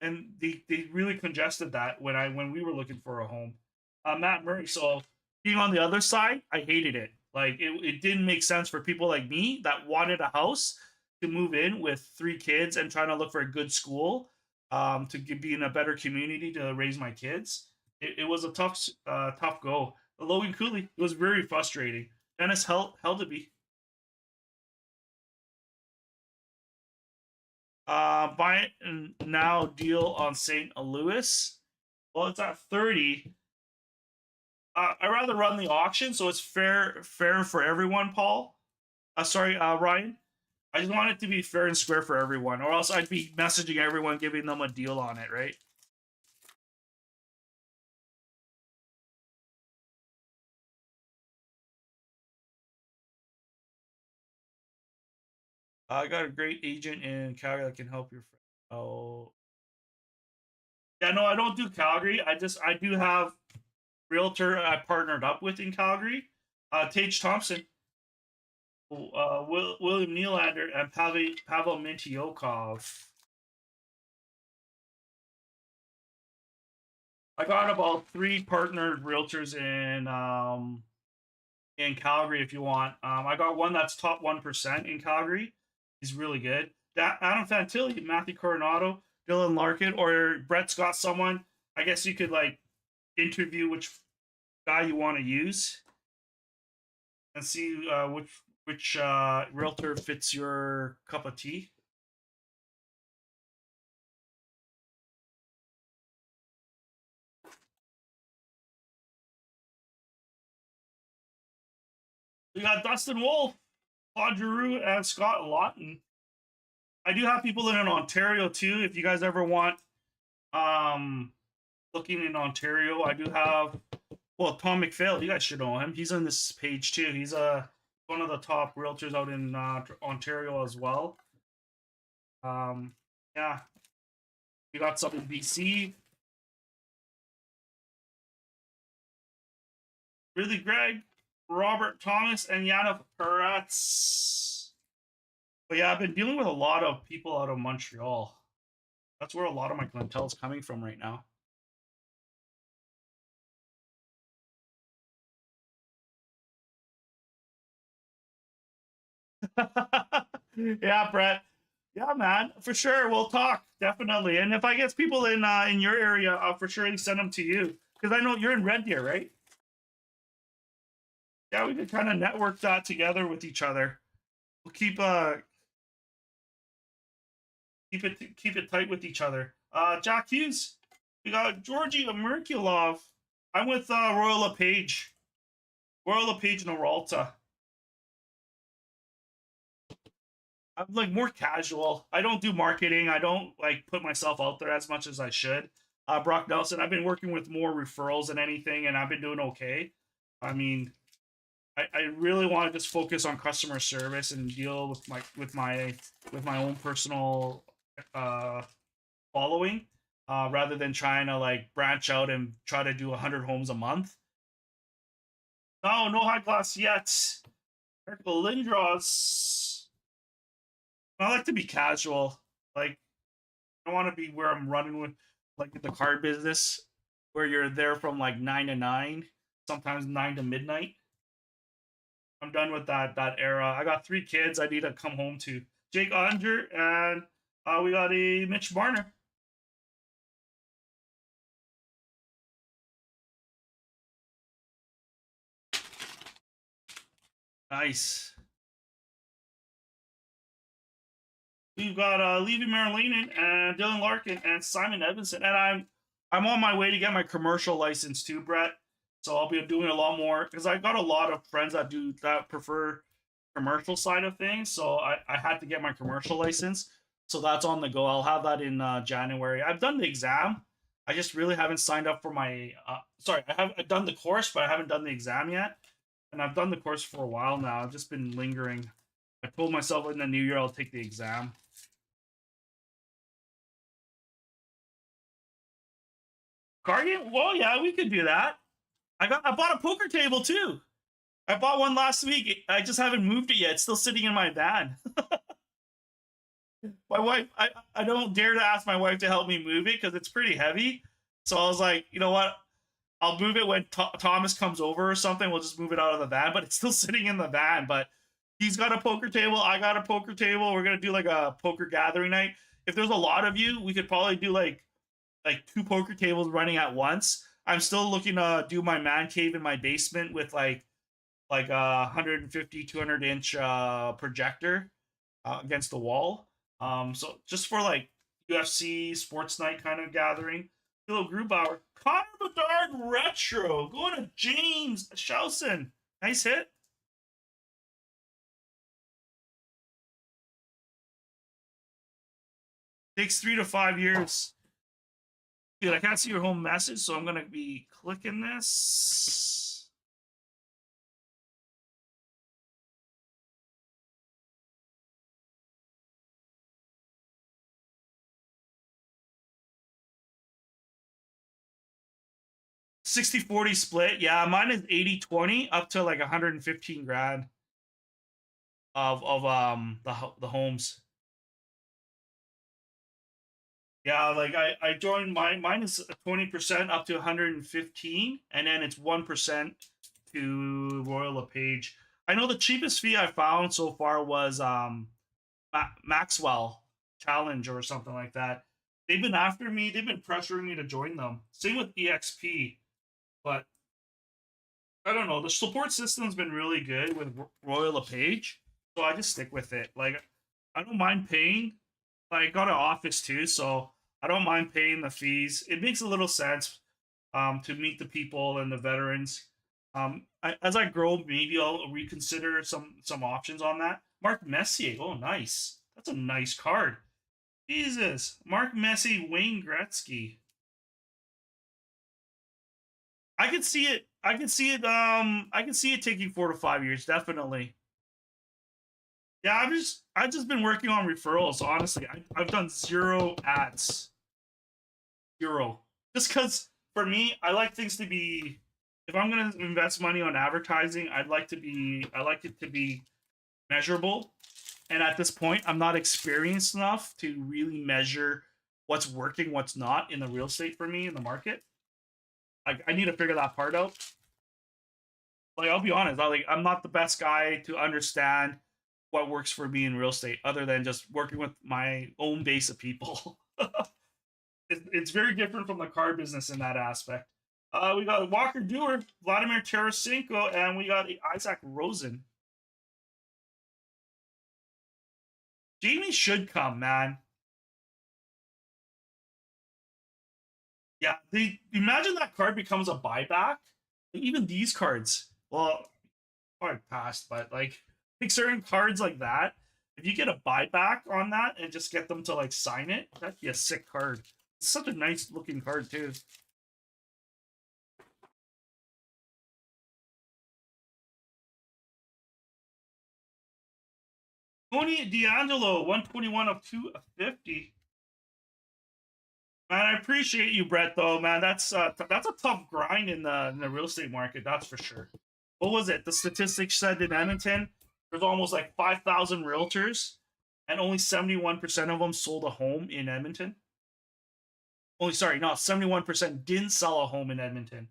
And they really congested that when we were looking for a home. Matt Murray. So being on the other side, I hated it. Like it didn't make sense for people like me that wanted a house to move in with 3 kids and trying to look for a good school. To be in a better community to raise my kids. It was a tough go. Logan Cooley, it was very frustrating. Dennis Heldeby. Buy it now deal on St. Louis. Well, it's at 30. I'd rather run the auction so it's fair for everyone, Paul. Ryan. I just want it to be fair and square for everyone, or else I'd be messaging everyone, giving them a deal on it, right? I got a great agent in Calgary that can help your friend. Oh, yeah, no, I don't do Calgary. I do have realtor I partnered up with in Calgary, Tage Thompson, William Nylander, and Pavel Mintyukov. I got about 3 partnered realtors in Calgary if you want. I got one that's top 1% in Calgary. He's really good. Adam Fantilli, Matthew Coronado, Dylan Larkin, or Brett's got someone. I guess you could like interview which guy you want to use and see which realtor fits your cup of tea. We got Dustin Wolf, Claude Giroux, and Scott Lawton. I do have people in Ontario too. If you guys ever want looking in Ontario, I do have Well, Tom McPhail, you guys should know him. He's on this page too. He's one of the top realtors out in Ontario as well. Yeah, we got some in BC. Really, Greg, Robert Thomas, and Yana Peretz. But yeah, I've been dealing with a lot of people out of Montreal. That's where a lot of my clientele is coming from right now. Yeah, Brett. Yeah, man, for sure. We'll talk definitely. And if I get people in your area, I'll for sure send them to you because I know you're in Red Deer, right? Yeah, we could kind of network that together with each other. We'll keep it tight with each other. Jack Hughes, we got Georgie Merkulov. I'm with Royal LePage. Royal LePage and Oralta. I'm like more casual. I don't do marketing. I don't like put myself out there as much as I should. Brock Nelson, I've been working with more referrals than anything, and I've been doing okay. I mean, I really want to just focus on customer service and deal with my own personal uh, following, rather than trying to like branch out and try to do 100 homes a month. No, no high class yet. Eric Lindros. I like to be casual. Like I want to be where I'm running with, like the car business, where you're there from like 9 to 9, sometimes 9 to midnight. I'm done with that era. I got 3 kids. I need to come home to. Jake Unger and we got a Mitch Barner. Nice. We've got Levy Marilinen and Dylan Larkin and Simon Edmondson, and I'm on my way to get my commercial license too, Brett. So I'll be doing a lot more because I got a lot of friends that prefer commercial side of things. So I had to get my commercial license. So that's on the go. I'll have that in January. I've done the exam. I just really haven't signed up for my. Sorry, I've done the course, but I haven't done the exam yet. And I've done the course for a while now. I've just been lingering. I told myself in the new year I'll take the exam. Card game? Well, yeah, we could do that. I bought a poker table too. I bought one last week. I just haven't moved it yet. It's still sitting in my van. My wife, I don't dare to ask my wife to help me move it because it's pretty heavy. So I was like, you know what? I'll move it when Thomas comes over or something. We'll just move it out of the van, but it's still sitting in the van. But he's got a poker table. I got a poker table. We're gonna do like a poker gathering night. If there's a lot of you, we could probably do like 2 poker tables running at once. I'm still looking to do my man cave in my basement with like a 150 200-inch projector against the wall. So just for like UFC sports night kind of gathering. Phil Grubauer, Connor Bedard retro going to James Shausen. Nice hit. Takes 3 to 5 years. Dude, I can't see your home message, so I'm gonna be clicking this. $60-40 split. Yeah, mine is 80-20 up to like 115 grand of the homes. Yeah, like I joined mine is 20% up to 115, and then it's 1% to Royal LePage. I know the cheapest fee I found so far was Maxwell Challenge or something like that. They've been after me. They've been pressuring me to join them. Same with EXP, but I don't know. The support system's been really good with Royal LePage, so I just stick with it. Like I don't mind paying. I got an office too, so I don't mind paying the fees. It makes a little sense to meet the people and the veterans. As I grow, maybe I'll reconsider some options on that. Mark Messier, oh nice, that's a nice card. Jesus, Mark Messier, Wayne Gretzky. I could see it. I can see it. I can see it taking 4 to 5 years, definitely. Yeah, I've just been working on referrals. Honestly, I've done zero ads, zero. Just because for me, I like things to be. If I'm gonna invest money on advertising, I like it to be measurable. And at this point, I'm not experienced enough to really measure what's working, what's not in the real estate for me in the market. Like I need to figure that part out. Like I'll be honest, I'm not the best guy to understand what works for me in real estate, other than just working with my own base of people. It's very different from the car business in that aspect. We got Walker Dewar, Vladimir Tarasenko, and we got Isaac Rosen. Jamie should come, man. Yeah, they imagine that card becomes a buyback. Like, even these cards, well, probably passed, but like certain cards like that, if you get a buyback on that and just get them to like sign it, that'd be a sick card. It's such a nice looking card too. Tony D'Angelo, 121 of 250. Man, I appreciate you, Brett. Though, man, that's a tough grind in the real estate market. That's for sure. What was it? The statistics said in Edmonton, there's almost like 5,000 realtors, and only 71% of them sold a home in Edmonton. Only, sorry, no, 71% didn't sell a home in Edmonton.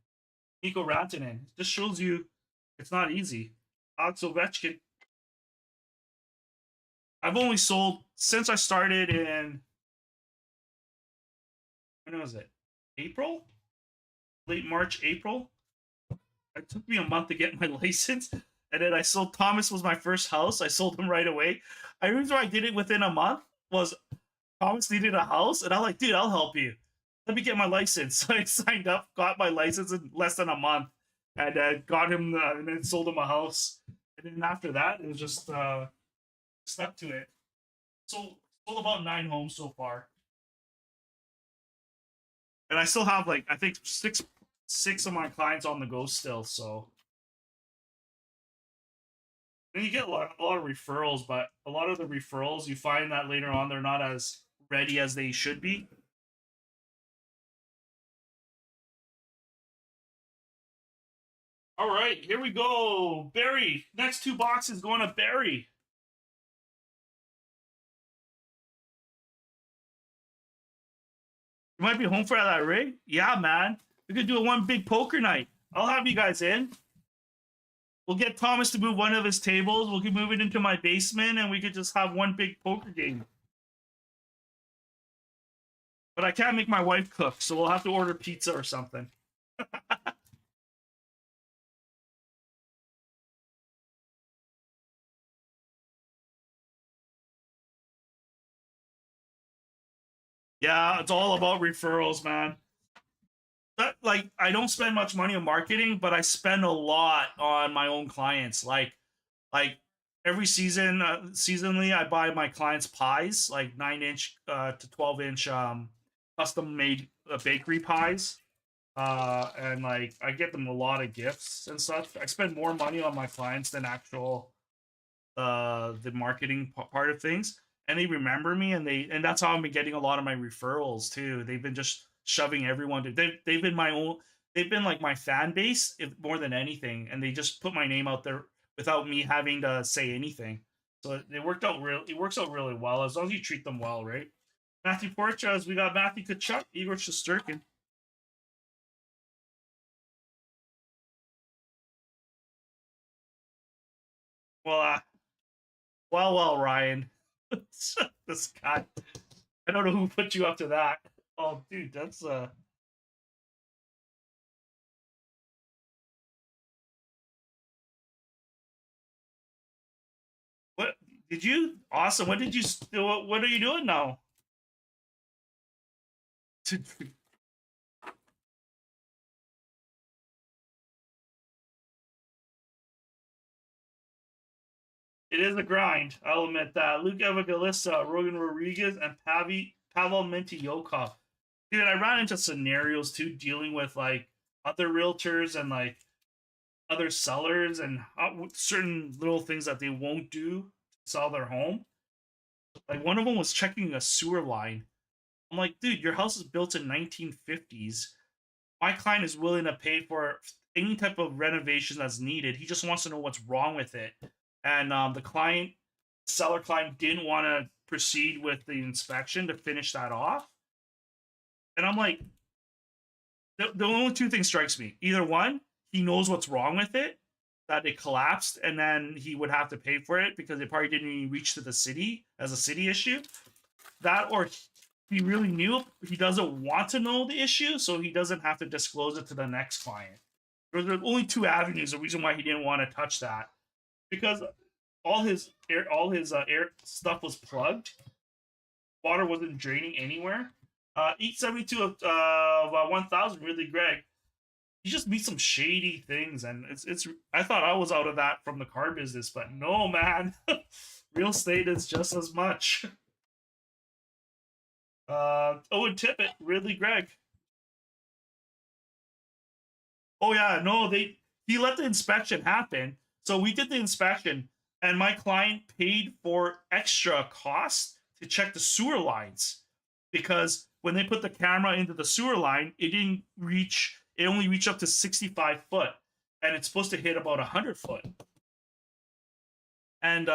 Nico Rantanen. This shows you it's not easy. Alex Ovechkin. I've only sold since I started in, when was it? April? Late March, April. It took me a month to get my license. And then I sold, Thomas was my first house. I sold him right away. The reason why I did it within a month was Thomas needed a house, and I'm like, dude, I'll help you. Let me get my license. So I signed up, got my license in less than a month, and got him, and then sold him a house. And then after that, it was just stuck to it. So sold about 9 homes so far, and I still have like I think six of my clients on the go still. So then you get a lot of referrals, but a lot of the referrals you find that later on they're not as ready as they should be. All right, here we go. Barry. Next 2 boxes going to Barry. You might be home for that rig? Yeah, man. We could do a one big poker night. I'll have you guys in. We'll get Thomas to move one of his tables. We can move it into my basement, and we could just have one big poker game. But I can't make my wife cook, so we'll have to order pizza or something. Yeah, it's all about referrals, man. Like I don't spend much money on marketing, but I spend a lot on my own clients. Like every season, seasonally, I buy my clients pies, like 9 inch to 12 inch custom made bakery pies. And like I get them a lot of gifts and stuff. I spend more money on my clients than actual the marketing part of things, and they remember me, and that's how I've been getting a lot of my referrals too. They've been just shoving everyone to they've been my own, they've been like my fan base if, more than anything, and they just put my name out there without me having to say anything. So it works out really well as long as you treat them well, right? Matthew Porchas, we got Matthew Kachuk, Igor Shesterkin. Well, Ryan. This guy. I don't know who put you up to that. Oh, dude, that's what did you? Awesome. What did you? What are you doing now? It is a grind. I'll admit that. Luke Evangelista, Rogan Rodriguez, and Pavel Mentiyokov. Dude, I ran into scenarios too, dealing with like other realtors and like other sellers and certain little things that they won't do to sell their home. Like one of them was checking a sewer line. I'm like, dude, your house is built in 1950s. My client is willing to pay for any type of renovation that's needed. He just wants to know what's wrong with it. And seller client didn't want to proceed with the inspection to finish that off. And I'm like, the only two things strikes me. Either one, he knows what's wrong with it, that it collapsed, and then he would have to pay for it because it probably didn't even reach to the city as a city issue. That, or he really knew he doesn't want to know the issue, so he doesn't have to disclose it to the next client. There's only two avenues. The reason why he didn't want to touch that, because all his air stuff was plugged. Water wasn't draining anywhere. Eat 72 of 1000, really, Greg. You just meet some shady things, and it's. I thought I was out of that from the car business, but no, man. Real estate is just as much. Owen Tippett, Ridley Gregg. Oh yeah, no, he let the inspection happen. So we did the inspection, and my client paid for extra costs to check the sewer lines because when they put the camera into the sewer line, it didn't reach. It only reached up to 65 foot, and it's supposed to hit about 100 foot. And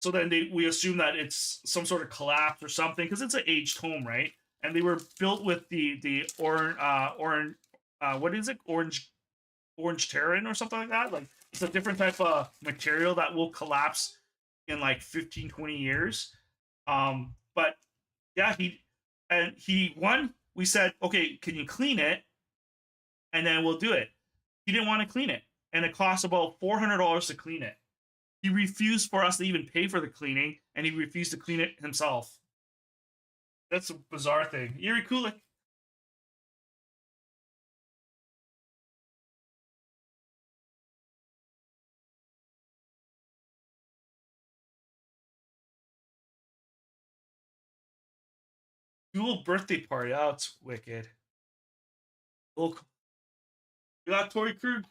so then we assume that it's some sort of collapse or something because it's an aged home, right? And they were built with the orange what is it, orange terrain or something like that. Like it's a different type of material that will collapse in like 15-20 years. But yeah, we said, okay, can you clean it, and then we'll do it. He didn't want to clean it, and it costs about $400 to clean it. He refused for us to even pay for the cleaning, and he refused to clean it himself. That's a bizarre thing. Yuri Kulik. Dual birthday party. Oh, it's wicked. Look, you got Tori Krug.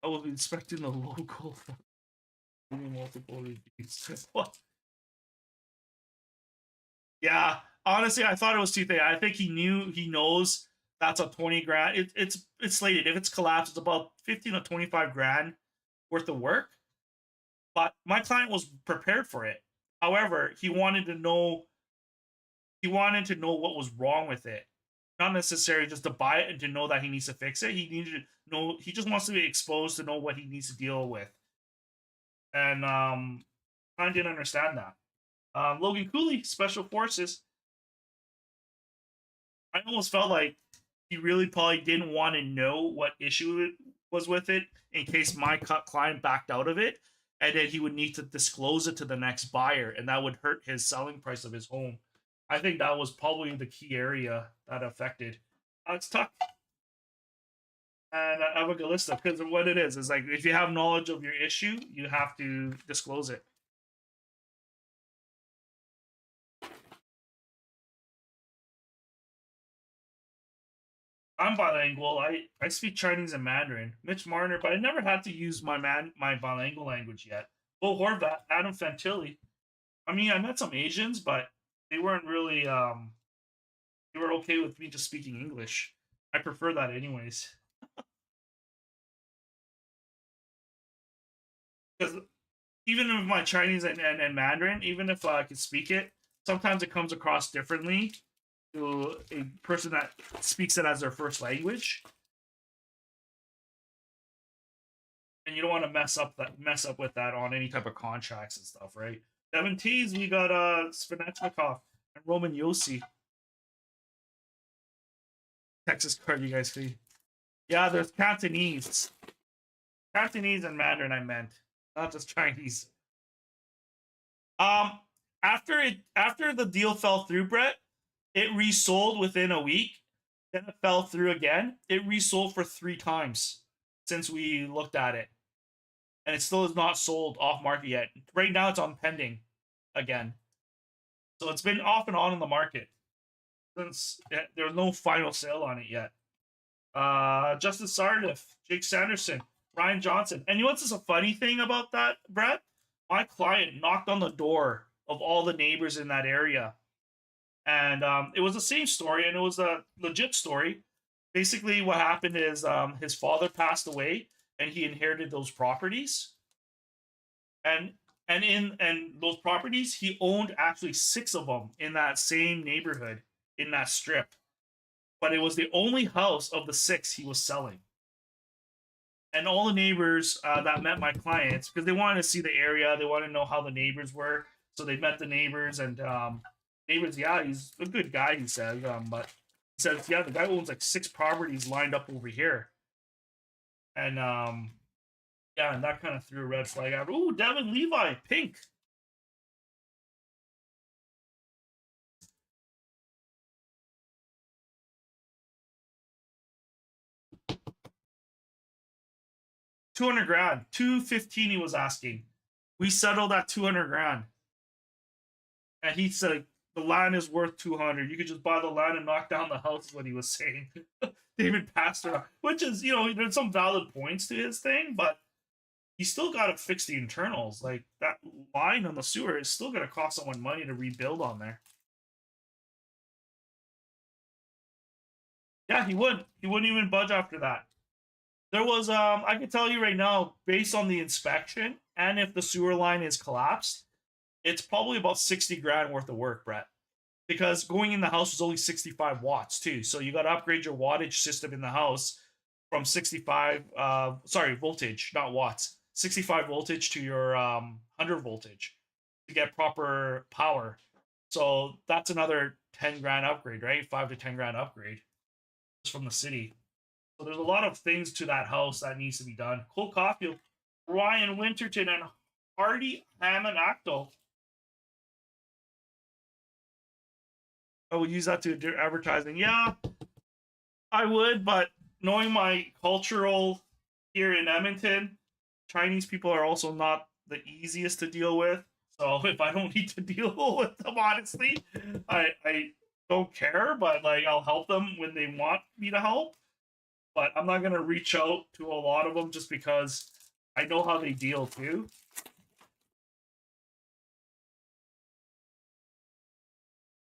I will be inspecting the local multiple reviews. What? Yeah, honestly, I thought it was 2 things. I think he knows that's a 20 grand. It's slated. If it's collapsed, it's about 15 to 25 grand worth of work. But my client was prepared for it. However, he wanted to know what was wrong with it. Not necessarily just to buy it and to know that he needs to fix it. He needed to know. He just wants to be exposed to know what he needs to deal with. And I didn't understand that. Logan Cooley, Special Forces. I almost felt like he really probably didn't want to know what issue it was with it in case my client backed out of it, and then he would need to disclose it to the next buyer, and that would hurt his selling price of his home. I think that was probably the key area that affected. It's tough. And I have a good list of, because what it is like if you have knowledge of your issue, you have to disclose it. I'm bilingual. I speak Chinese and Mandarin. Mitch Marner, but I never had to use my bilingual language yet. Bo Horvat, Adam Fantilli. I mean, I met some Asians, but they weren't really they were okay with me just speaking English. I prefer that anyways. Because even with my Chinese and Mandarin, even if I could speak it, sometimes it comes across differently to a person that speaks it as their first language, and you don't want to mess up with that on any type of contracts and stuff, right? Devin Tees, we got Svenetnikov and Roman Yossi. Texas card, you guys see? Yeah, there's Cantonese and Mandarin. I meant not just Chinese. After the deal fell through, Brett, it resold within a week. Then it fell through again. It resold for 3 times since we looked at it, and it still is not sold off market yet. Right now, it's on pending again, so it's been off and on in the market. since there's no final sale on it yet. Justin Sardiff, Jake Sanderson, Ryan Johnson. And you know what's a funny thing about that, Brett? My client knocked on the door of all the neighbors in that area. And it was the same story, and it was a legit story. Basically, what happened is his father passed away, and he inherited those properties. And and those properties, he owned actually 6 of them in that same neighborhood, in that strip. But it was the only house of the 6 he was selling. And all the neighbors that met my clients, because they wanted to see the area, they wanted to know how the neighbors were, so they met the neighbors. And neighbors, yeah, he's a good guy, he said. But he says, yeah, the guy owns like 6 properties lined up over here. And yeah, and that kind of threw a red flag out. Ooh, Devin Levi, pink. $200,000, 215 he was asking. We settled at 200,000, and he said the land is worth 200. You could just buy the land and knock down the house. Is what he was saying. David Pastor, which is, you know, there's some valid points to his thing, but you still got to fix the internals. Like that line on the sewer is still going to cost someone money to rebuild on there. Yeah, he would. He wouldn't even budge after that. There was I can tell you right now, based on the inspection and if the sewer line is collapsed, it's probably about 60,000 worth of work, Brett. Because going in the house was only 65 watts too. So you got to upgrade your wattage system in the house from 65 voltage, not watts. 65 voltage to your 100 voltage to get proper power. So that's another 10,000 upgrade, right? 5 to 10,000 upgrade just from the city. So there's a lot of things to that house that needs to be done. Cole Caulfield, Ryan Winterton, and Hardy Hammond Acto. I would use that to do advertising. Yeah, I would, but knowing my cultural here in Edmonton, Chinese people are also not the easiest to deal with. So if I don't need to deal with them, honestly, I don't care. But like, I'll help them when they want me to help. But I'm not gonna reach out to a lot of them just because I know how they deal too.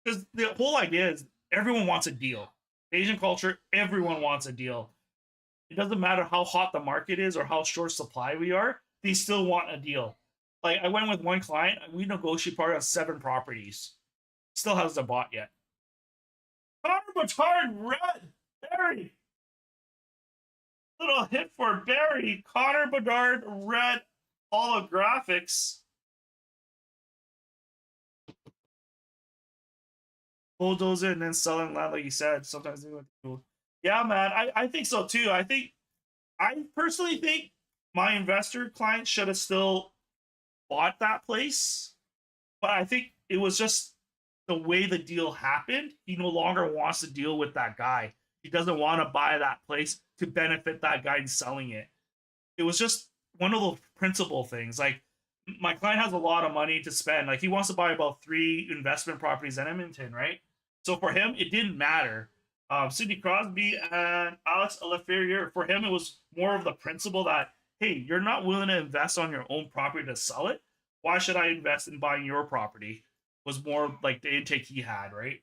Because the whole idea is everyone wants a deal. Asian culture, everyone wants a deal. It doesn't matter how hot the market is or how short supply we are, they still want a deal. Like I went with one client, we negotiated part on 7 properties. Still hasn't bought yet. Connor Batard, red, Barry. Little hit for Barry. Connor Bedard, red holographics. Bulldoze it and then selling land, like you said. Sometimes they cool. Yeah, man, I think so too. I personally think my investor client should have still bought that place, but I think it was just the way the deal happened. He no longer wants to deal with that guy. He doesn't want to buy that place to benefit that guy in selling it. It was just one of those principal things. Like my client has a lot of money to spend. Like he wants to buy about 3 investment properties in Edmonton, right? So for him, it didn't matter. Sidney Crosby and Alex Leferier, for him, it was more of the principle that, hey, you're not willing to invest on your own property to sell it. Why should I invest in buying your property? Was more like the intake he had, right?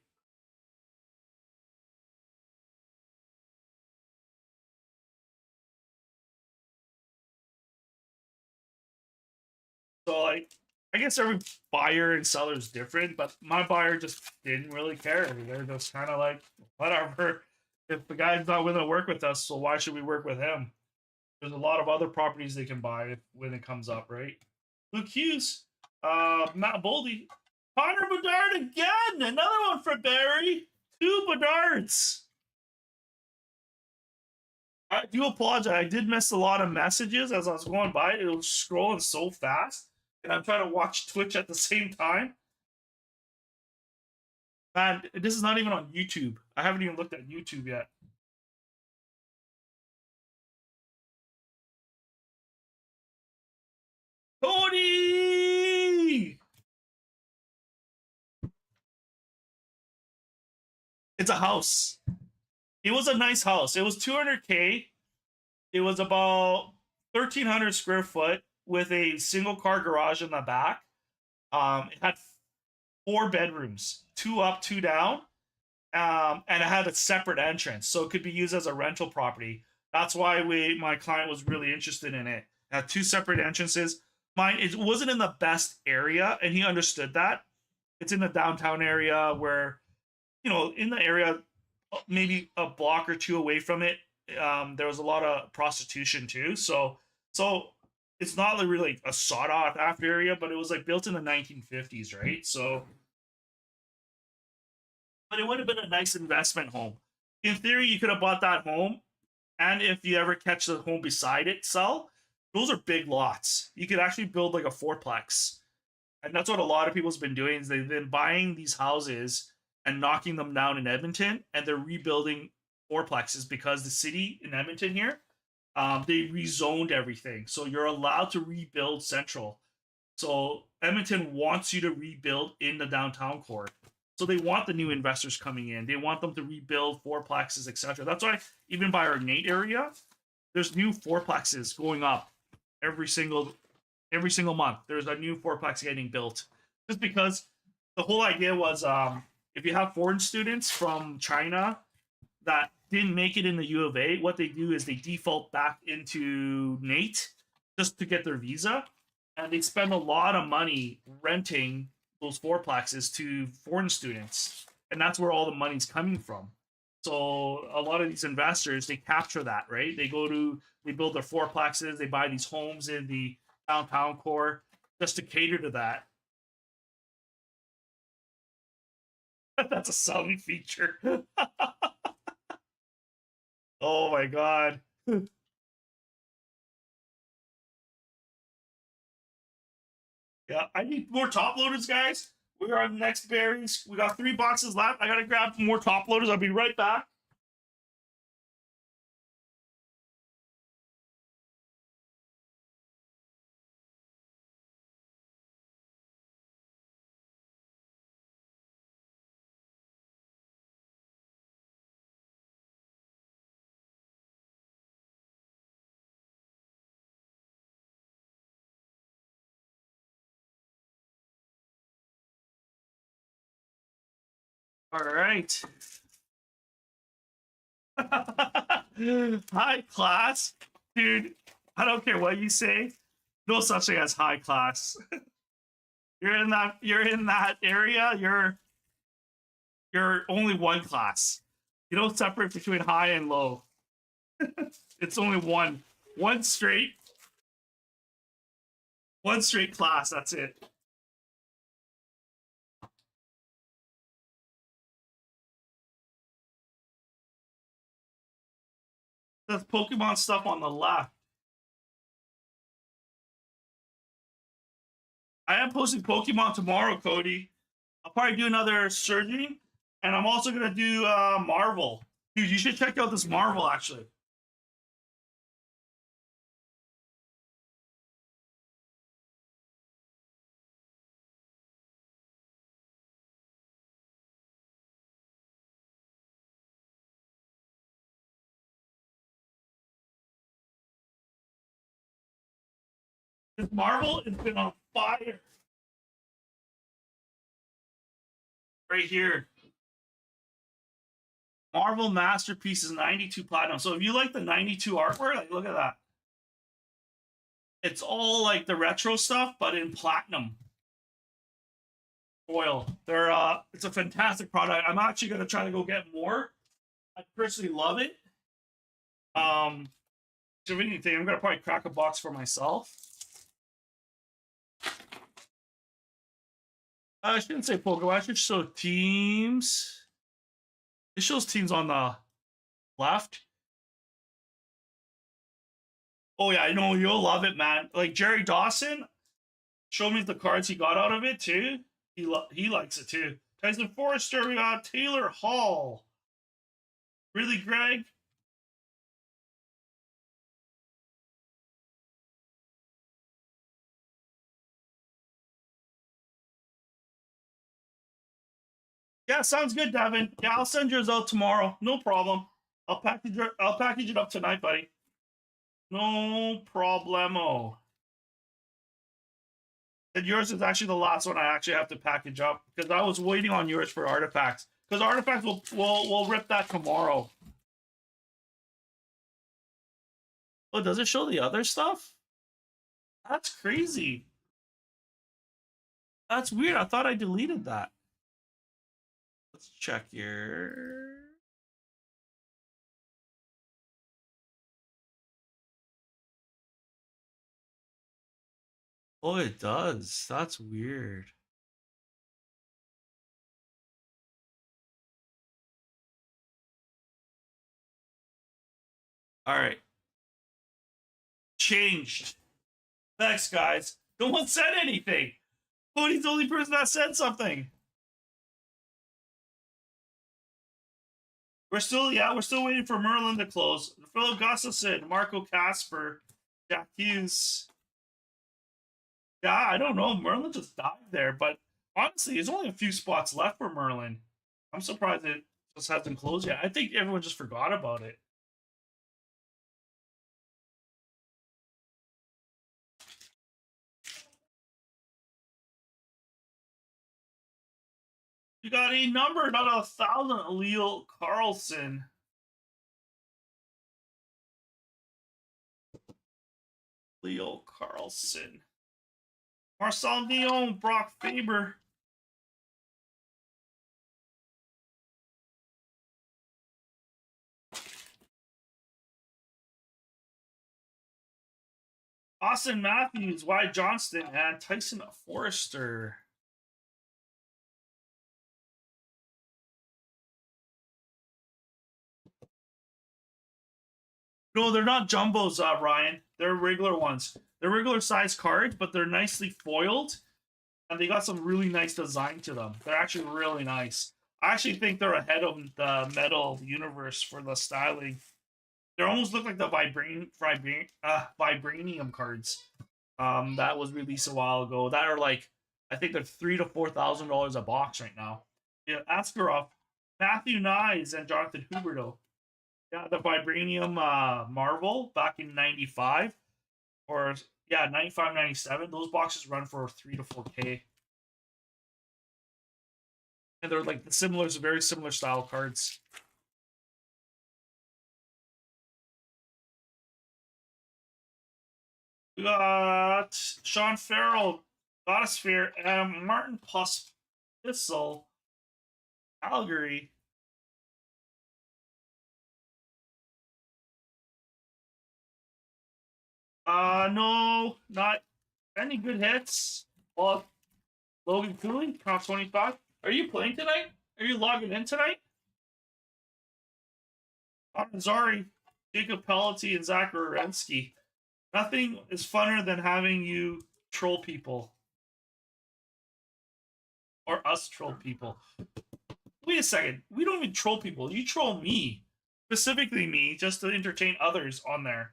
So like, I guess every buyer and seller is different, but my buyer just didn't really care. They're just kind of like, whatever. If the guy's not willing to work with us, so why should we work with him? There's a lot of other properties they can buy when it comes up, right? Luke Hughes, Matt Boldy, Connor Bedard again, another one for Barry. 2 Bedards. I do apologize. I did miss a lot of messages as I was going by. It was scrolling so fast, and I'm trying to watch Twitch at the same time. Man, this is not even on YouTube. I haven't even looked at YouTube yet. Cody! It's a house. It was a nice house. It was 200K. It was about 1,300 square foot with a single car garage in the back. It had 4 bedrooms, 2 up, 2 down, and it had a separate entrance, so it could be used as a rental property. That's why my client was really interested in it. It had 2 separate entrances. Mine, it wasn't in the best area, and he understood that. It's in the downtown area where, in the area, maybe a block or two away from it, there was a lot of prostitution too. So it's not like really a sought after area, but it was like built in the 1950s, right? So, but it would have been a nice investment home. In theory, you could have bought that home, and if you ever catch the home beside it sell, those are big lots. You could actually build like a fourplex, and that's what a lot of people's been doing. Is they've been buying these houses and knocking them down in Edmonton, and they're rebuilding fourplexes because the city in Edmonton here, they rezoned everything, so you're allowed to rebuild Central. So Edmonton wants you to rebuild in the downtown core. So they want the new investors coming in. They want them to rebuild fourplexes, etc. That's why even by our Nate area, there's new fourplexes going up every single month. There's a new fourplex getting built, just because the whole idea was, if you have foreign students from China that didn't make it in the U of A, what they do is they default back into Nate just to get their visa, and they spend a lot of money renting those fourplexes to foreign students, and that's where all the money's coming from. So a lot of these investors, they capture that, right? They build their fourplexes, they buy these homes in the downtown core just to cater to that. That's a selling feature. Oh my god. Yeah, I need more top loaders, guys. We are on the next berries. We got 3 boxes left. I gotta grab more top loaders. I'll be right back. All right. High class, dude. I don't care what you say. No such thing as high class. You're in that. You're in that area. You're only one class. You don't separate between high and low. It's only one straight, one straight class. That's it. That's Pokemon stuff on the left. I am posting Pokemon tomorrow, Cody. I'll probably do another Surging, and I'm also gonna do Marvel. Dude, you should check out this Marvel actually. This Marvel has been on fire right here. Marvel Masterpieces 92 Platinum. So if you like the 92 artwork, like look at that. It's all like the retro stuff, but in platinum foil. It's a fantastic product. I'm actually gonna try to go get more. I personally love it. So if anything, I'm gonna probably crack a box for myself. I shouldn't say Pokemon. I should show teams. It shows teams on the left. Oh yeah, I know you'll love it, man. Like Jerry Dawson showed me the cards he got out of it too. He likes it too. Tyson Forrester, we got Taylor Hall. Really, Greg? Yeah, sounds good, Devin. Yeah, I'll send yours out tomorrow. No problem. I'll package it up tonight, buddy. No problemo. And yours is actually the last one I actually have to package up because I was waiting on yours for artifacts. Because artifacts will rip that tomorrow. Oh, does it show the other stuff? That's crazy. That's weird. I thought I deleted that. Let's check here. Oh, it does. That's weird. All right. Changed. Thanks, guys. No one said anything. Cody's the only person that said something. We're still waiting for Merlin to close. Philip Gustafson, Marco Casper, Jack Hughes. Yeah, I don't know. Merlin just died there, but honestly, there's only a few spots left for Merlin. I'm surprised it just hasn't closed yet. I think everyone just forgot about it. You got a number, not 1,000. Leo Carlson. Leo Carlson. Marcel Dion, Brock Faber. Austin Matthews, Wyatt Johnston, and Tyson Forrester. No, they're not jumbos, Ryan. They're regular ones. They're regular size cards, but they're nicely foiled, and they got some really nice design to them. They're actually really nice. I actually think they're ahead of the metal universe for the styling. They almost look like the vibranium cards that was released a while ago. That are like, I think they're $3,000 to $4,000 a box right now. Yeah, Askarov, Matthew Nyes, and Jonathan Huberto. Yeah, the vibranium Marvel back in '95, or yeah, '95, '97. Those boxes run for 3 to 4K, and they're like very similar style cards. We got Sean Farrell, Godosphere, and Martin Pospisil, Calgary. No, not any good hits. Well, Logan Cooley, top 25. Are you playing tonight? Are you logging in tonight? Zari, Jacob Pelletier, and Zach Wierenski. Nothing is funner than having you troll people. Or us troll people. Wait a second. We don't even troll people. You troll me. Specifically me, just to entertain others on there.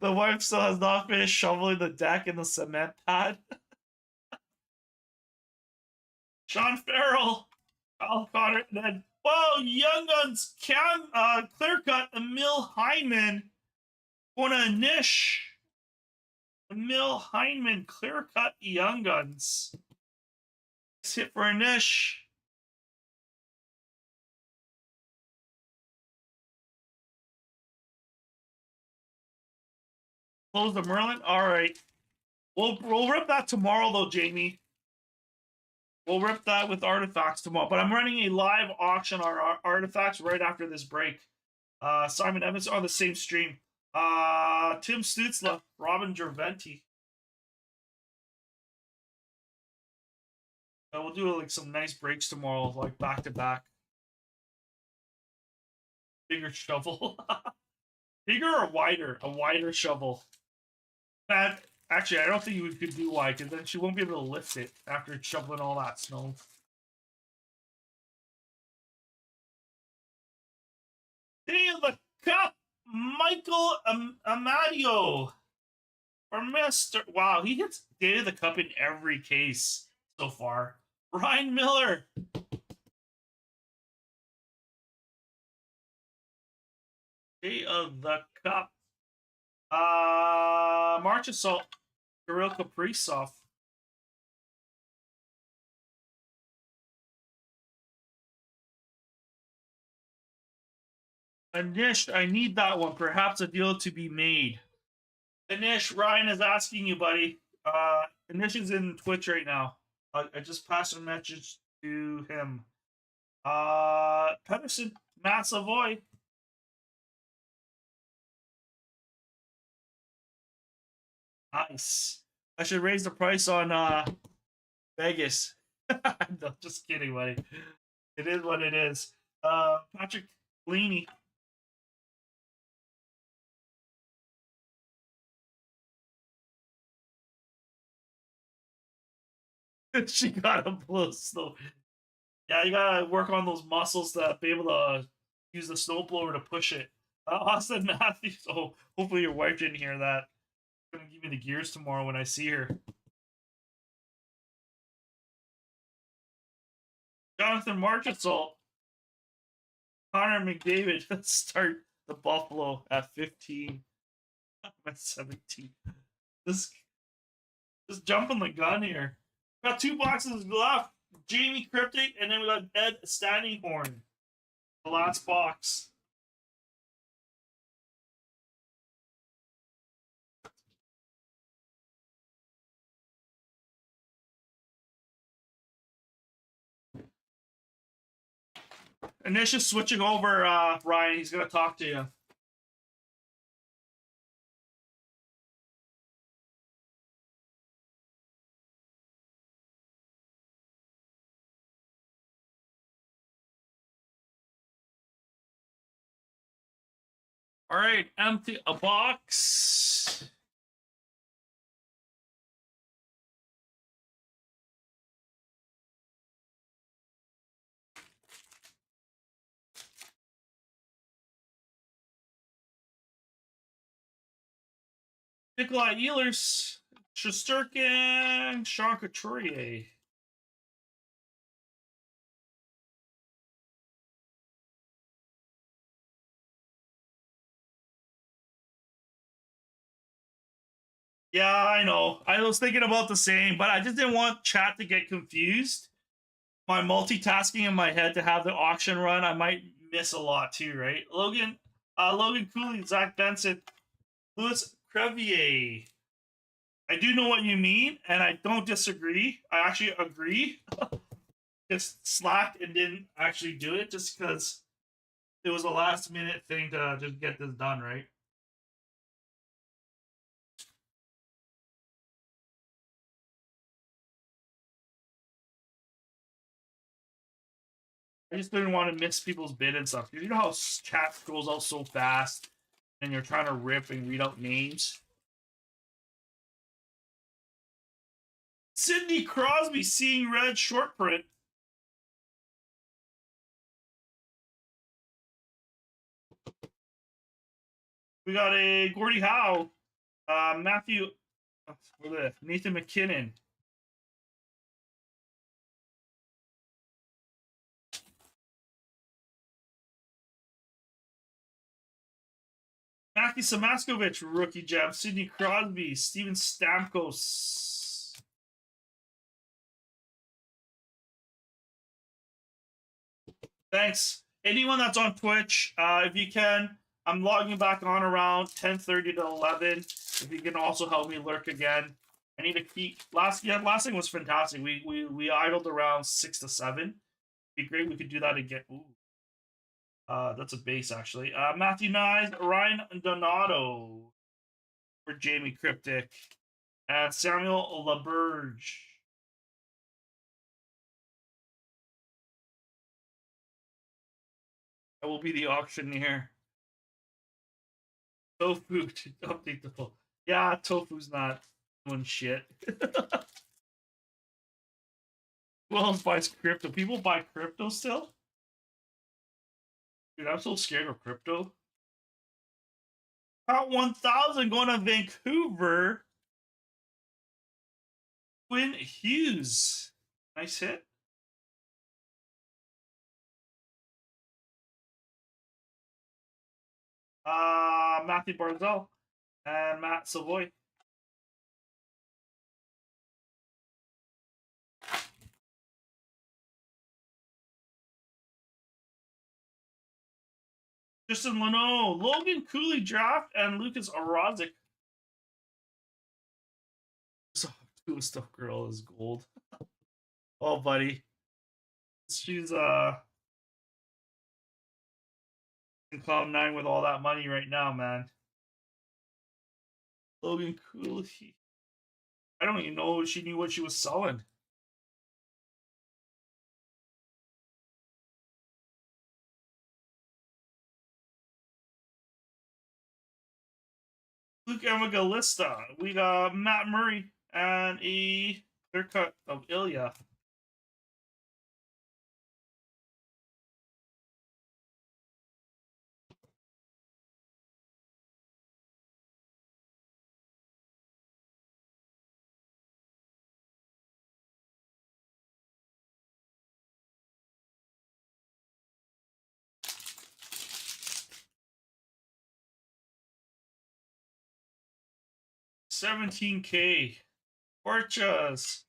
The wife still has not finished shoveling the deck in the cement pad. Sean Farrell, Al Connor, and then whoa, Young Guns clear cut Emil Heineman, Kona Nish, Emil Heineman clear cut Young Guns. Nice hit for a Nish. Close the Merlin. All right, we'll rip that tomorrow though, Jamie. We'll rip that with artifacts tomorrow. But I'm running a live auction on artifacts right after this break. Simon Evans on the same stream. Tim Stutzla, Robin Gerventi. We'll do like some nice breaks tomorrow, like back to back. Bigger shovel. Bigger or wider? A wider shovel. That actually, I don't think you could do wide because then she won't be able to lift it after shoveling all that snow. Day of the Cup, Michael Amadio for Mr. Wow, he hits Day of the Cup in every case so far. Ryan Miller. Day of the Cup. March Assault. Kirill Kaprizov. Anish, I need that one. Perhaps a deal to be made. Anish, Ryan is asking you, buddy. Anish is in Twitch right now. I just passed a message to him. Pedersen, Matt Savoy. Nice. I should raise the price on Vegas. No, just kidding, buddy. It is what it is. Patrick Leaney. She got him close though. Yeah, you gotta work on those muscles to be able to use the snowblower to push it. Austin Matthews. Oh, hopefully your wife didn't hear that. Gonna give me the gears tomorrow when I see her. Jonathan Marchessault. Connor McDavid. Let's start the Buffalo at 15. I'm at 17. This just jumping the gun here. Got 2 boxes left. Jamie Cryptic, and then we got Ed Standinghorn. The last box. And this is switching over, Ryan. He's going to talk to you. All right, empty a box. Nikolai Ehlers, Shesterkin, Sean Couturier. Yeah, I know. I was thinking about the same, but I just didn't want chat to get confused. My multitasking in my head to have the auction run, I might miss a lot too, right? Logan Cooley, Zach Benson, Louis Crevier. I do know what you mean, and I don't disagree. I actually agree. Just slacked and didn't actually do it just because it was a last minute thing to just get this done, right? I just didn't want to miss people's bid and stuff. You know how chat goes out so fast and you're trying to rip and read out names? Sidney Crosby, Seeing Red short print. We got a Gordie Howe, Nathan McKinnon. Matthew Samaskovich, rookie gem. Sidney Crosby, Steven Stamkos. Thanks. Anyone that's on Twitch, if you can, I'm logging back on around 10:30 to 11. If you can also help me lurk again. I need to keep last thing was fantastic. We idled around 6 to 7. It'd be great we could do that again. Ooh. That's a base actually. Matthew Nyes, Ryan Donato for Jamie Cryptic, and Samuel LaBerge. That will be the auctioneer. Tofu to update the poll. Yeah, Tofu's not doing shit. Who else buys crypto? People buy crypto still? Dude, I'm so scared of crypto. Count 1000 going to Vancouver. Quinn Hughes. Nice hit. Matthew Barzell and Matt Savoy. Tristan Leno, Logan Cooley draft, and Lucas Orozic. So, cool stuff girl is gold. Oh, buddy. She's in Cloud 9 with all that money right now, man. Logan Cooley. I don't even know if she knew what she was selling. Luke Evangelista. We got Matt Murray and a haircut of Ilya. $17K. Porchas.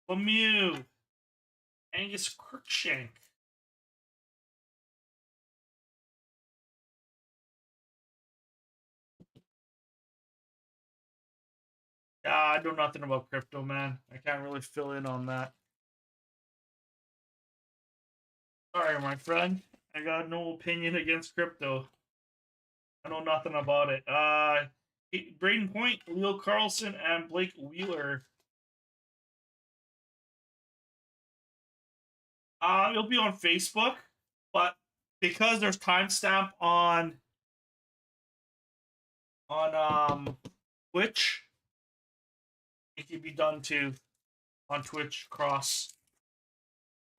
Lemieux. Angus Crookshank. Yeah, I know nothing about crypto, man. I can't really fill in on that. Sorry, my friend. I got no opinion against crypto. I know nothing about it. Braden Point, Leo Carlson, and Blake Wheeler. It'll be on Facebook, but because there's timestamp on Twitch, it can be done too on Twitch cross.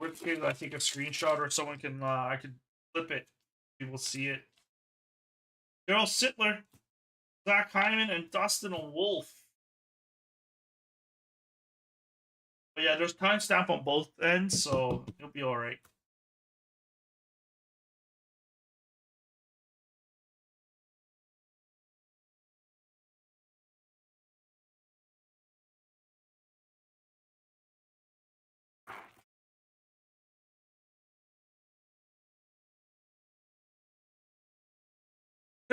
Worst case, I take a screenshot or someone can I could flip it. People see it. Daryl Sittler, Zach Hyman, and Dustin Wolf. But yeah, there's timestamp on both ends, so it'll be all right.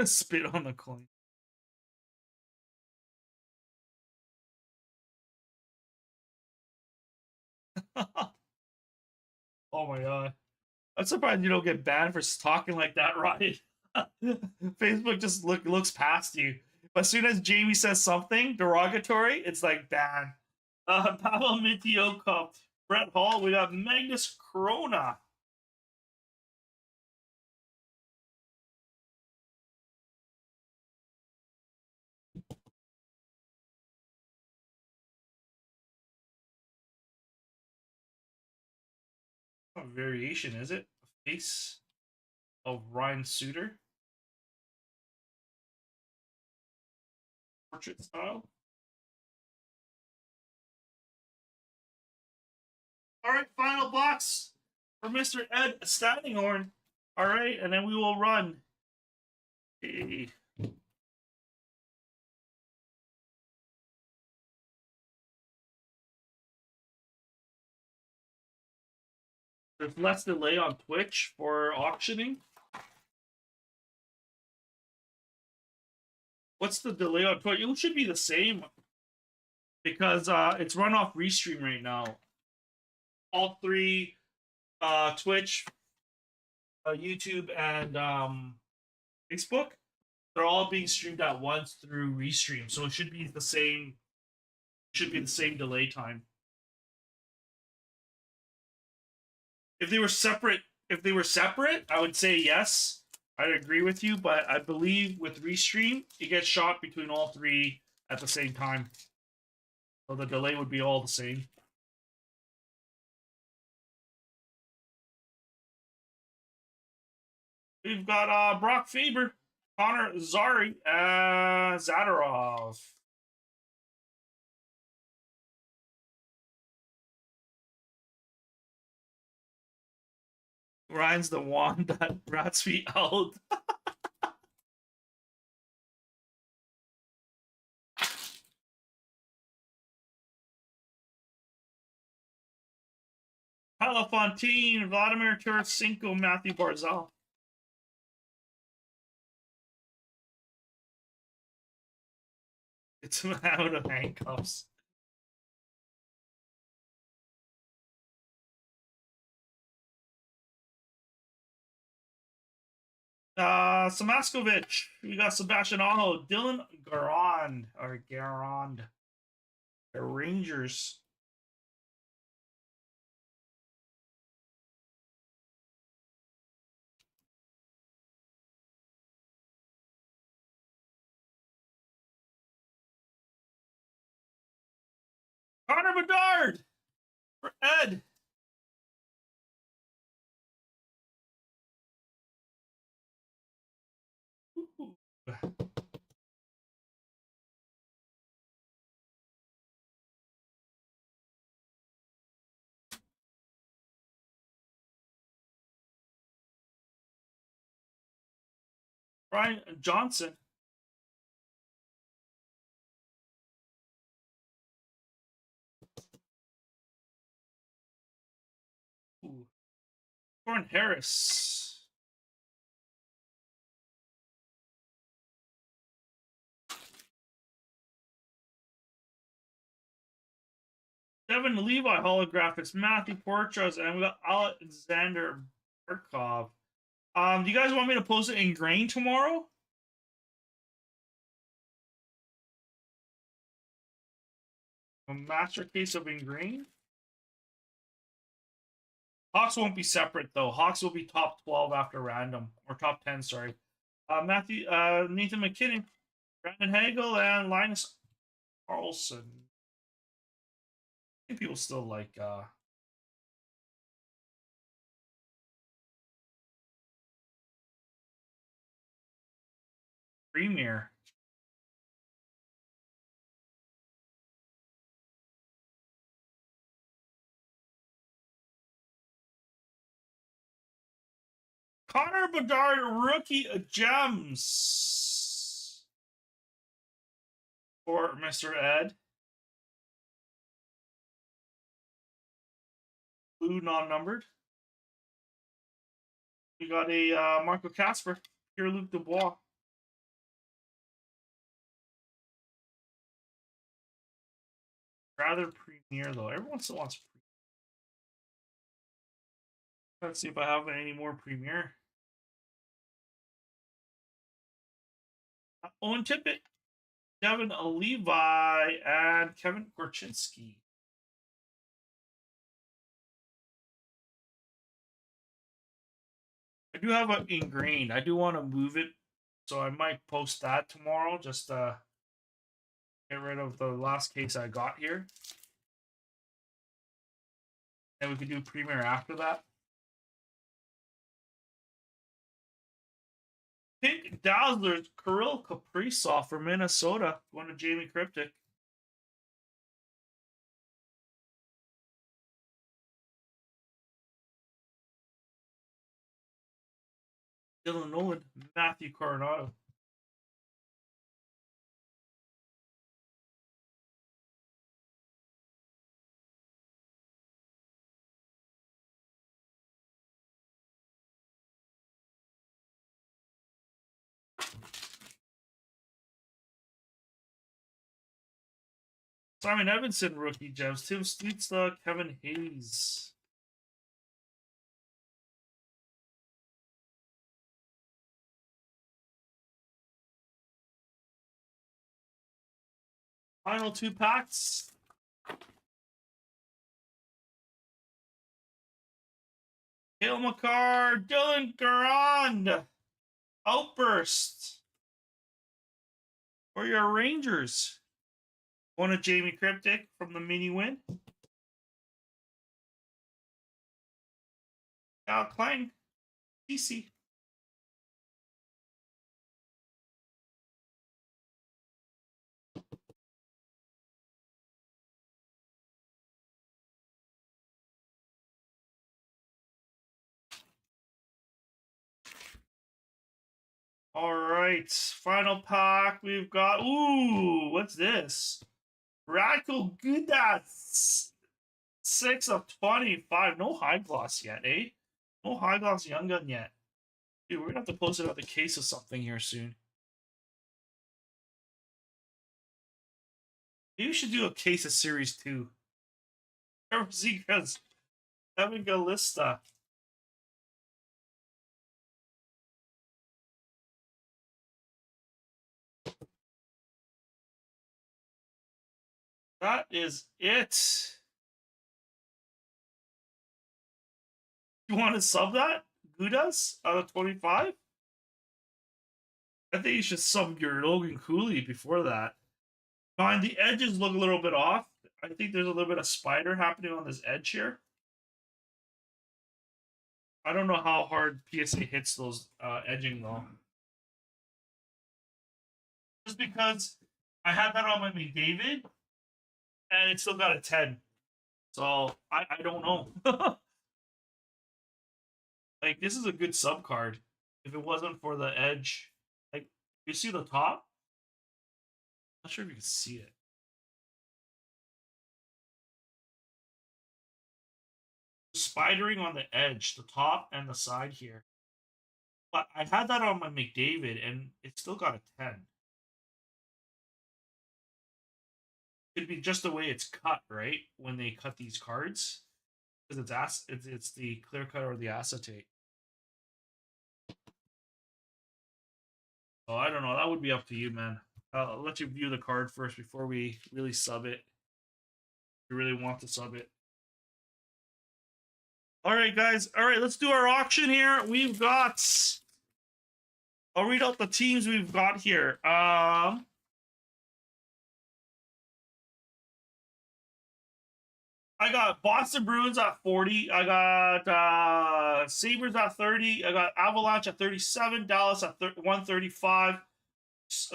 Spit on the coin. Oh my god. I'm surprised you don't get banned for talking like that, Ryan. Facebook just looks past you. But as soon as Jamie says something derogatory, it's like ban. Pavel Mitioko, Brett Hall, we got Magnus Corona. What variation is it? A face of Ryan Suter. Portrait style. All right, final box for Mr. Ed Standinghorn. All right, and then we will run. Hey. There's less delay on Twitch for auctioning. What's the delay on Twitch? It should be the same because it's run off Restream right now. All three, Twitch, YouTube, and Facebook, they're all being streamed at once through Restream, so it should be the same. Should be the same delay time. If they were separate, I would say yes. I'd agree with you, but I believe with Restream, it gets shot between all three at the same time. So the delay would be all the same. We've got Brock Faber, Connor Zari, Zadorov. Ryan's the one that rats me out. Palafontaine, Vladimir Tarasenko, Matthew Barzal. It's out of handcuffs. Samaskovich. We got Sebastian Aho, Dylan Garand or Garand. The Rangers. Connor Bedard for Ed. Ooh. Brian Johnson. Ooh. Corin Harris. Devin Levi holograph. It's Matthew Portras, and we got Alexander Barkov. Do you guys want me to post it in grain tomorrow? A master case of ingrain. Hawks won't be separate though. Hawks will be top 12 after random, or top 10. Sorry. Nathan McKinnon, Brandon Hagel, and Linus Carlson. I think people still like Premier. Connor Bedard, rookie gems for Mr. Ed. Blue non-numbered. We got a Marco Casper, Pierre-Luc Dubois. Rather Premier though. Everyone still wants Premier. Let's see if I have any more Premier. Owen Tippett, Devin Levi, and Kevin Korchinski. I do have it ingrained. I do want to move it, so I might post that tomorrow. Just get rid of the last case I got here, and we could do Premier after that. Pink Dazzlers, Kirill Kaprizov for Minnesota. Going to Jamie Cryptic. Dylan Nolan, Matthew Coronado. Simon Evanson, rookie gems. Tim Stützle, Kevin Hayes. Final 2 packs. Hale McCarr, Dylan Garand, Outburst for your Rangers. One of Jamie Cryptic from the mini win. Cal Klang, DC. All right, final pack. We've got, ooh, what's this? Radical Goodas. 6 of 25. No high gloss yet, eh? No high gloss Young Gun yet. Dude, we're gonna have to post another case of something here soon. Maybe we should do a case of Series 2. Zika's Lista. That is it. You want to sub that? Gudas out of 25? I think you should sub your Logan Cooley before that. Fine, the edges look a little bit off. I think there's a little bit of spider happening on this edge here. I don't know how hard PSA hits those edging though. Just because I had that on my McDavid and it still got a 10. So I don't know. Like, this is a good sub card. If it wasn't for the edge. Like, you see the top? Not sure if you can see it. Spidering on the edge, the top and the side here. But I had that on my McDavid and it still got a 10. Could be just the way it's cut, right? When they cut these cards. Because it's the clear cut or the acetate. So I don't know. That would be up to you, man. I'll let you view the card first before we really sub it. If you really want to sub it. All right, guys. All right, let's do our auction here. We've got... I'll read out the teams we've got here. I got Boston Bruins at 40. I got Sabres at 30. I got Avalanche at 37. Dallas at 135.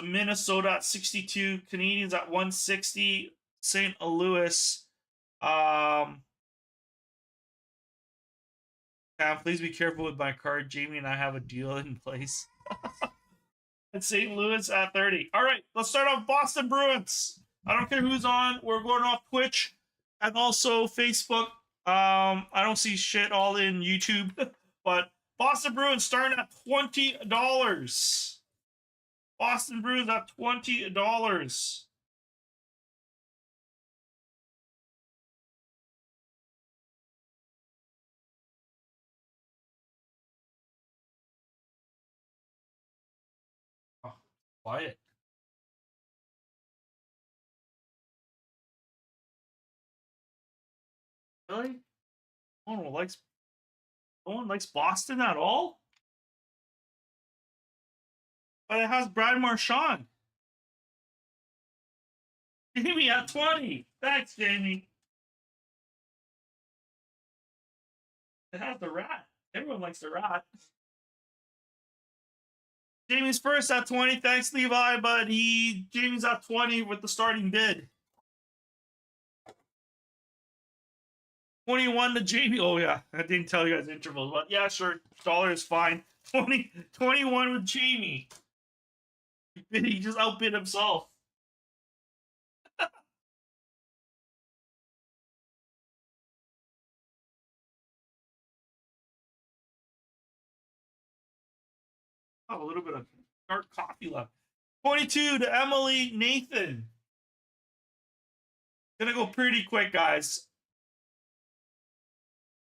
Minnesota at 62. Canadians at 160. St. Louis. Cam, please be careful with my card. Jamie and I have a deal in place. And St. Louis at 30. All right, let's start off Boston Bruins. I don't care who's on. We're going off Twitch and also Facebook. I don't see shit all in YouTube, but Boston Bruins starting at $20. Boston Bruins at $20. Oh, quiet. Really? No one likes Boston at all? But it has Brad Marchand. Jamie at 20. Thanks, Jamie. It has the rat. Everyone likes the rat. Jamie's first at 20. Thanks, Levi, but Jamie's at 20 with the starting bid. 21 to Jamie. Oh, yeah. I didn't tell you guys intervals, but yeah, sure. Dollar is fine. 21 with Jamie. He just outbid himself. Oh, a little bit of dark coffee left. 22 to Emily Nathan. Gonna go pretty quick, guys.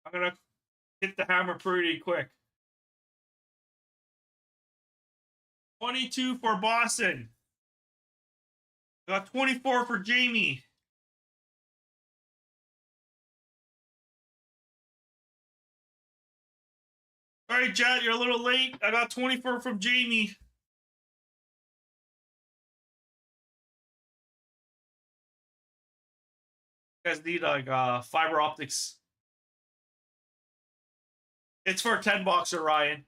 I'm gonna hit the hammer pretty quick. 22 for Boston. Got 24 for Jamie. All right, Jet, you're a little late. I got 24 from Jamie. You guys need like fiber optics. It's for $10, Ryan.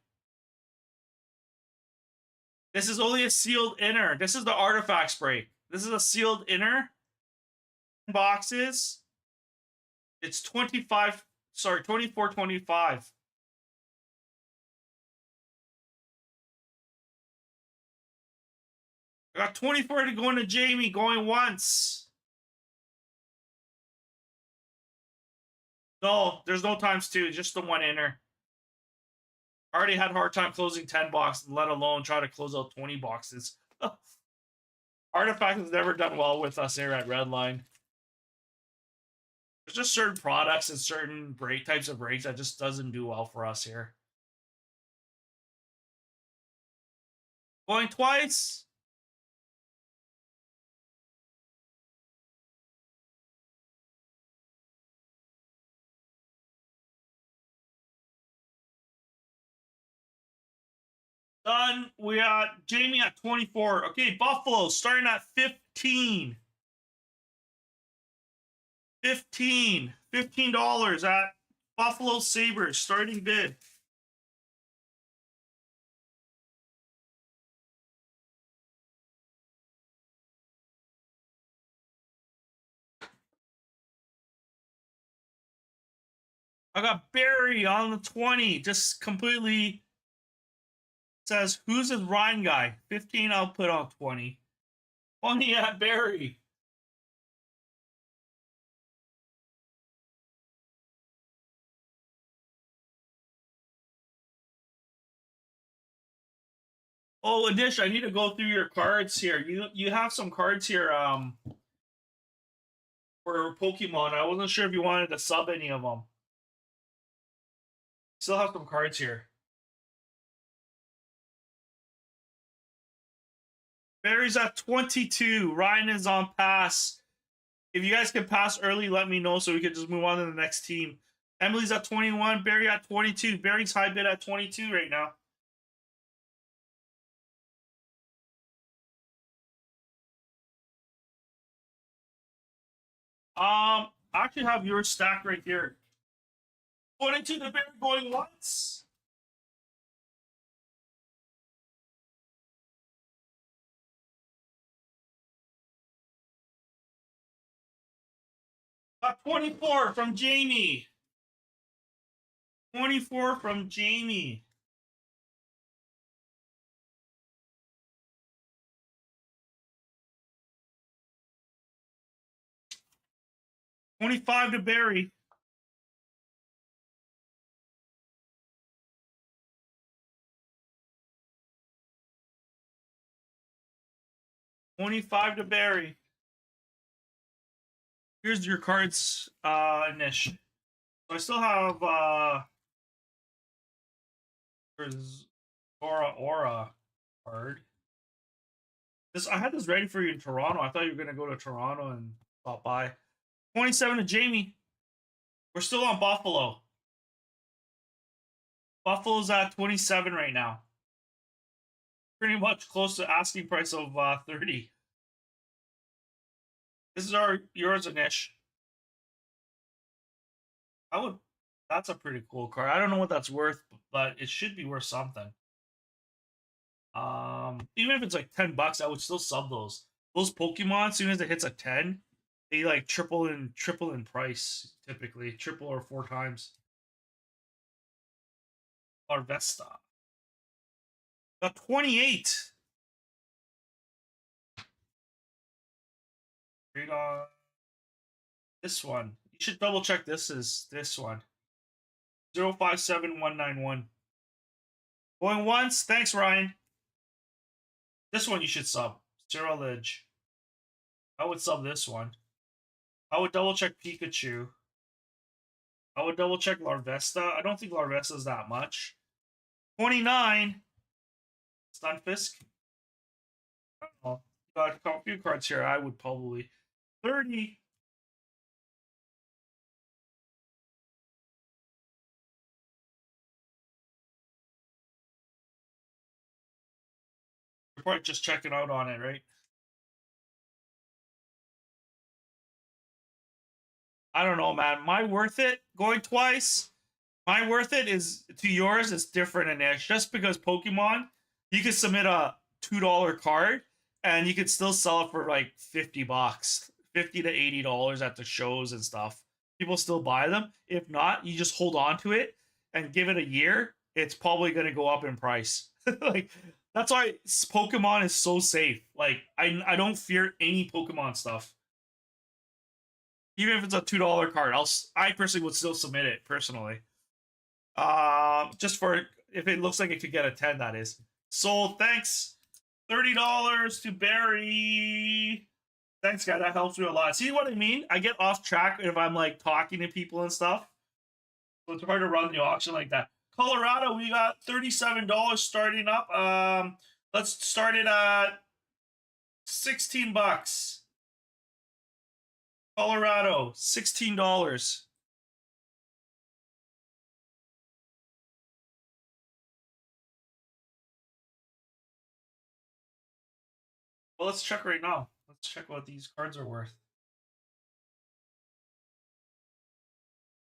This is only a sealed inner. This is the artifact spray. This is a sealed inner. Boxes. It's 24.25. I got 24 to go into Jamie, going once. No, there's no times two, just the one inner. I already had a hard time closing 10 boxes, let alone try to close out 20 boxes. Artifact has never done well with us here at Redline. There's just certain products and certain types of breaks that just doesn't do well for us here. Going twice. Done. We got Jamie at 24. Okay, Buffalo starting at 15. $15 at Buffalo Sabres starting bid. I got Barry on the 20. Just completely says, who's this Ryan guy? 15, I'll put on 20. 20 at Barry. Oh, Adish, I need to go through your cards here. You have some cards here for Pokemon. I wasn't sure if you wanted to sub any of them. Still have some cards here. Barry's at 22. Ryan is on pass. If you guys can pass early, let me know so we can just move on to the next team. Emily's at 21. Barry at 22. Barry's high bid at 22 right now. I actually have your stack right here. 22 to Barry going once. Got 24 from Jamie. 24 from Jamie. $25 to Barry. $25 to Barry. Here's your cards, Nish. So I still have there's Aura card. I had this ready for you in Toronto. I thought you were gonna go to Toronto and stop by. 27 to Jamie. We're still on Buffalo. Buffalo's at 27 right now. Pretty much close to asking price of 30. This is yours, Anish. That's a pretty cool card. I don't know what that's worth, but it should be worth something. Even if it's like $10, I would still sub those. Those Pokemon, as soon as it hits a 10, they like triple in price, typically. Triple or 4 times. Larvesta. Got 28. Read on this one. You should double check this is this one. 057191. Going once. Thanks, Ryan. This one you should sub. Zero Lidge. I would sub this one. I would double check Pikachu. I would double check Larvesta. I don't think Larvesta is that much. 29. Stunfisk. I don't know. Got a few cards here. I would probably 30. You're probably just checking out on it, right? I don't know, man. My worth it going twice. My worth it is to yours is different in Ash. Just because Pokemon, you could submit a $2 card and you could still sell it for like $50, $50 to $80 at the shows and stuff. People still buy them. If not, you just hold on to it and give it a year. It's probably going to go up in price. Like that's why Pokemon is so safe. Like I don't fear any Pokemon stuff. Even if it's a $2 card, I personally would still submit it personally. Just for if it looks like it could get a 10, that is. So thanks. $30 to Barry. Thanks, guy. That helps me a lot. See what I mean? I get off track if I'm like talking to people and stuff. So it's hard to run the auction like that. Colorado, we got $37 starting up. Let's start it at $16. Colorado, $16. Well, let's check right now. Let's check what these cards are worth.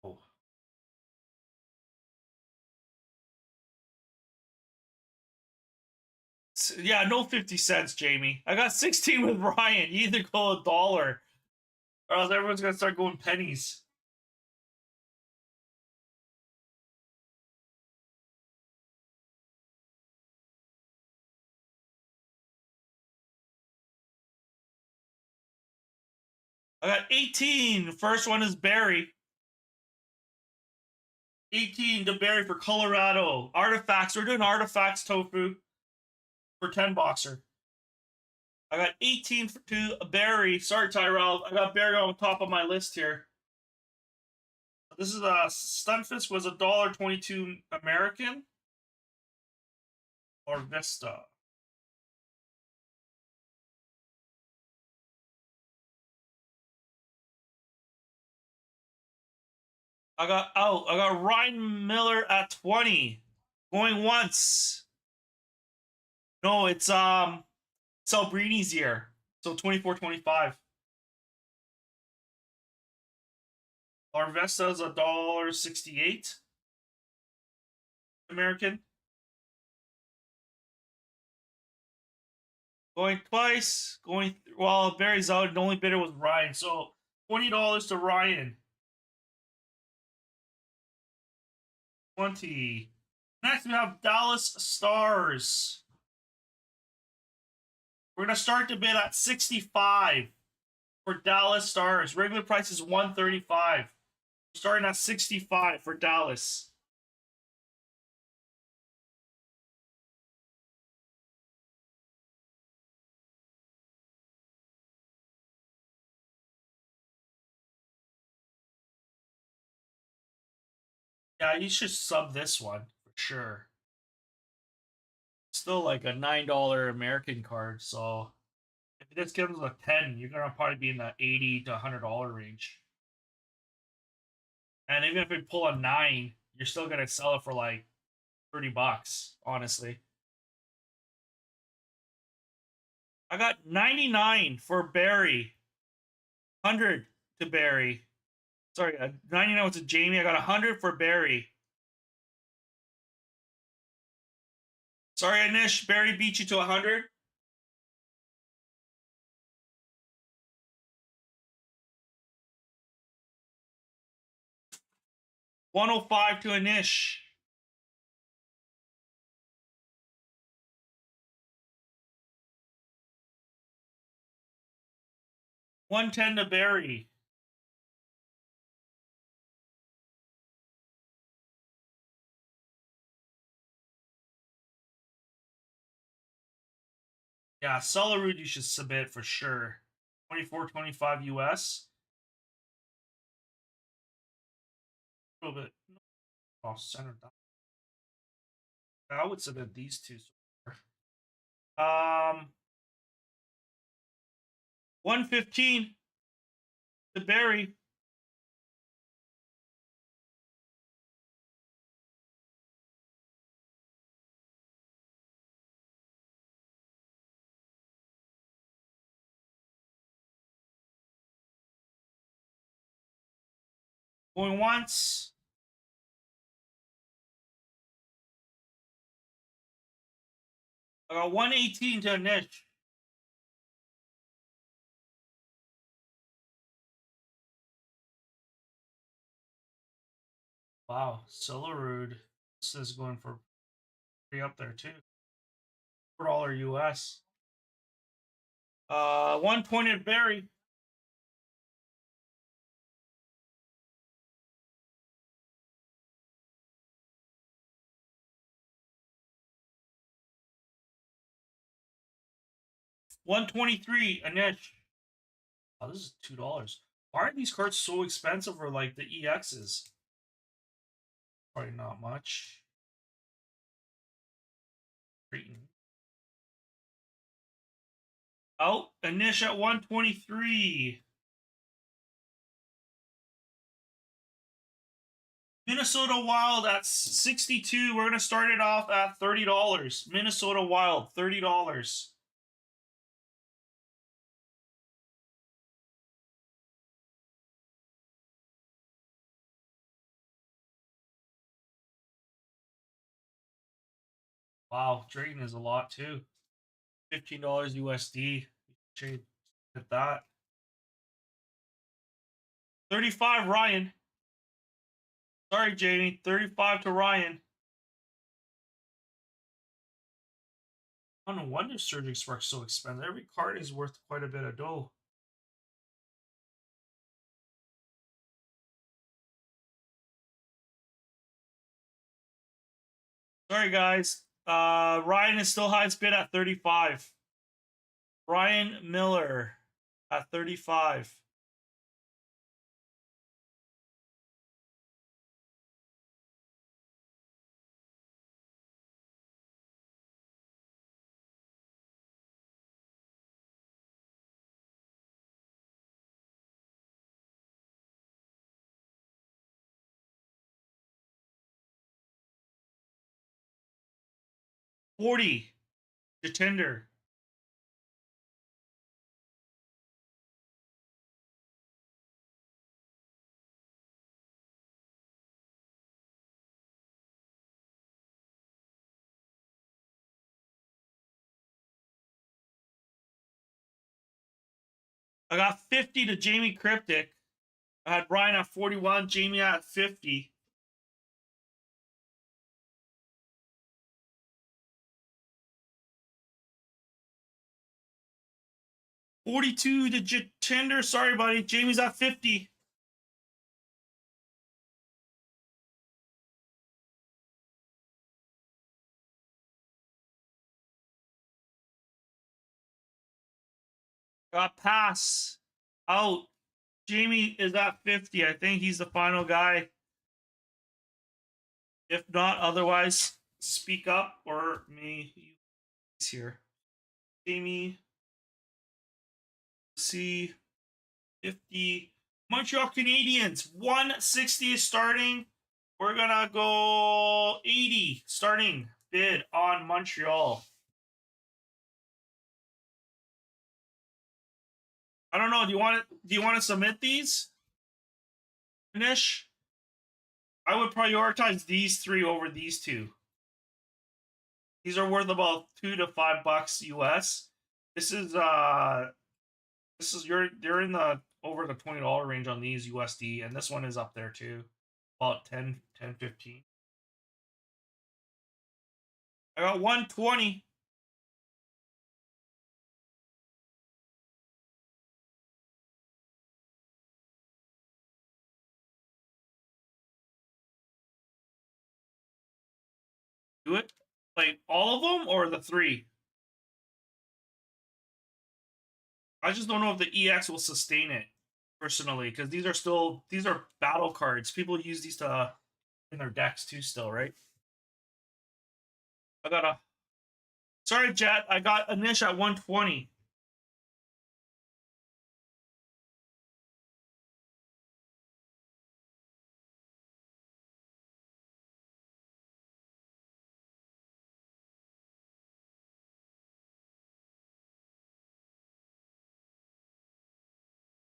Oh. Yeah, no 50 cents, Jamie. I got 16 with Ryan. You either go a dollar or else everyone's going to start going pennies. I got 18. First one is Barry. 18 to Barry for Colorado. Artifacts. We're doing artifacts, Tofu, for 10 boxer. I got 18 to Barry. Sorry, Tyrell. I got Barry on top of my list here. This is a Stunfisk was $1.22 American or Vista. I got Ryan Miller at 20. Going once. No, it's Celbrini's year. So 24-25. Arvesta is $1.68 American. Going twice. Going well, Barry's out. The only bidder was Ryan. So $20 to Ryan. 20. Next we have Dallas Stars. We're gonna start the bid at 65 for Dallas Stars. Regular price is 135. Starting at 65 for Dallas. Yeah, you should sub this one for sure. Still like a $9 American card, so if it just gives a 10, you're gonna probably be in the $80 to $100 range. And even if we pull a 9, you're still gonna sell it for like $30, honestly. I got 99 for Barry. 100 to Barry. Sorry, 99 was to Jamie. I got 100 for Barry. Sorry, Anish. Barry beat you to 100. $105 to Anish. $110 to Barry. Yeah, Celarud you should submit for sure. 24-25 US. A little bit. Oh, center. I would submit these two. 115 to Barry. Going once. I got 118 to Niche. Wow, Celarud. This is going for pretty up there too. $4 US. 1 pointed berry. $123 a niche. Oh, this is $2. Why are these cards so expensive for like the EXs? Probably not much. Out a niche at 123. Minnesota Wild at 62. We're gonna start it off at $30. Minnesota Wild, $30. Wow, Drayton is a lot too. $15 USD. Trade at that. 35 Ryan. Sorry, Jamie. 35 to Ryan. Oh, no wonder Surging Spark's so expensive. Every card is worth quite a bit of dough. Sorry, guys. Ryan is still highest bid at 35. Ryan Miller at 35. $40 to Tinder. I got 50 to Jamie Cryptic. I had Brian at 41, Jamie at 50. $42 to Tinder. Sorry, buddy. Jamie's at 50. Got pass. Out. Jamie is at 50. I think he's the final guy. If not, otherwise, speak up or me. He's here. Jamie. C. 50. Montreal Canadiens. 160 is starting. We're going to go 80 starting bid on Montreal. I don't know. Do you want to submit these? Nish? I would prioritize these three over these two. These are worth about $2 to $5 US. This is you're in the over the $20 range on these USD, and this one is up there too. About 10, 15. I got 120. Do it? Like all of them or the three? I just don't know if the EX will sustain it personally, because these are battle cards. People use these to in their decks too still, right? I got a sorry, Jet. I got a niche at 120.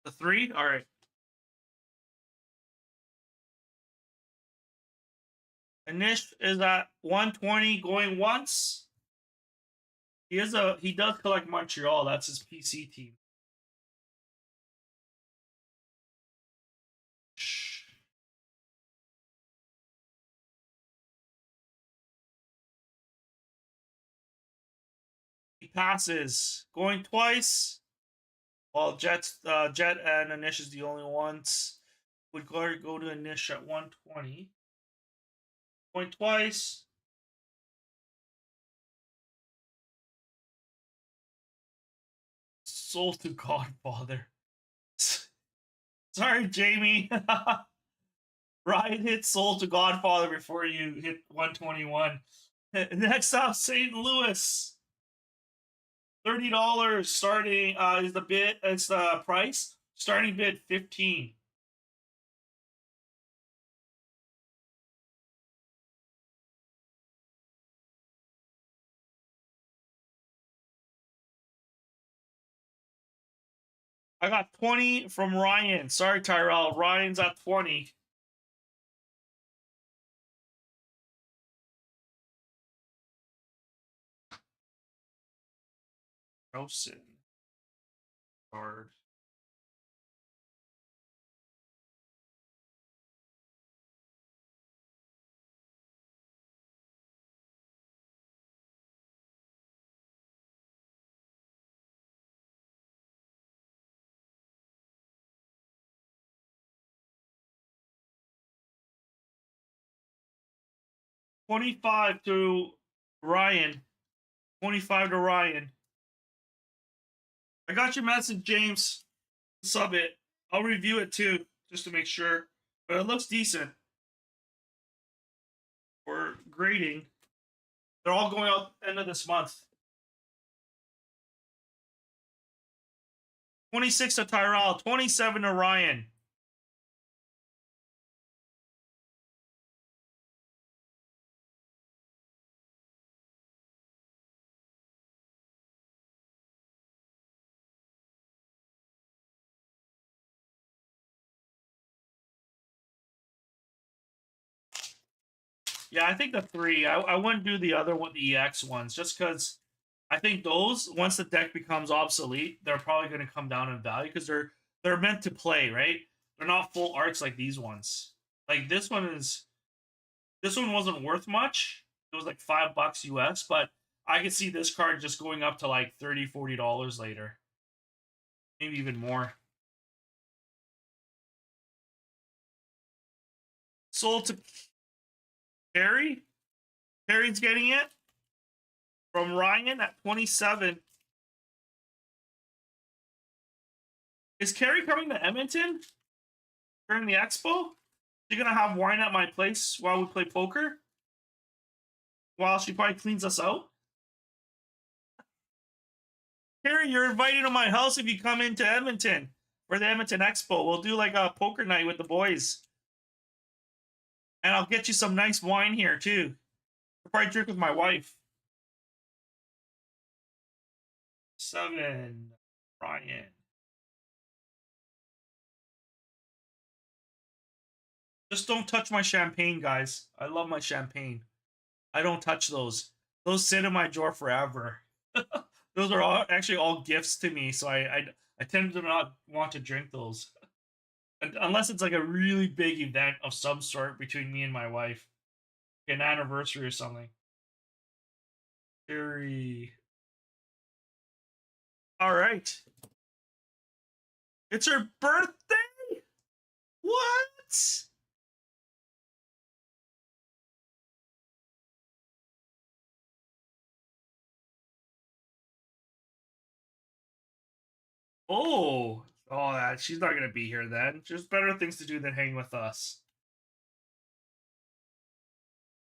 The three? Alright. Anish is at 120 going once. He does collect Montreal. That's his PC team. passes. Going twice. Well, Jet and Anish is the only ones. Would go to Anish at 120. Going twice. Sold to Godfather. Sorry, Jamie. Ryan hit sold to Godfather before you hit 121. Next up, St. Louis. $30 starting is the bid. It's the price. Starting bid 15. I got 20 from Ryan. Sorry, Tyrell. Ryan's at 20. Rosen. Card. $25 to Ryan. 25 to Ryan. I got your message, James. Sub it. I'll review it too, just to make sure. But it looks decent. For grading. They're all going out end of this month. 26 to Tyrell. 27 to Ryan. Yeah, I think the 3. I wouldn't do the other one, the EX ones, just because I think those, once the deck becomes obsolete, they're probably going to come down in value because they're meant to play, right? They're not full arts like these ones. Like this one wasn't worth much. It was like $5 US, but I could see this card just going up to like $30-$40 later, maybe even more. Sold to Perry. Perry's getting it from Ryan at 27. Is Carrie coming to Edmonton during the expo? She gonna have wine at my place while we play poker? While she probably cleans us out? Carrie, you're invited to my house if you come into Edmonton for the Edmonton Expo. We'll do like a poker night with the boys. And I'll get you some nice wine here too. I'll probably drink with my wife. 7. Ryan. Just don't touch my champagne, guys. I love my champagne. I don't touch those. Those sit in my drawer forever. Those are actually all gifts to me, so I tend to not want to drink those. Unless it's like a really big event of some sort between me and my wife. An anniversary or something. Very. Alright. It's her birthday? What? Oh, she's not gonna be here then. There's better things to do than hang with us.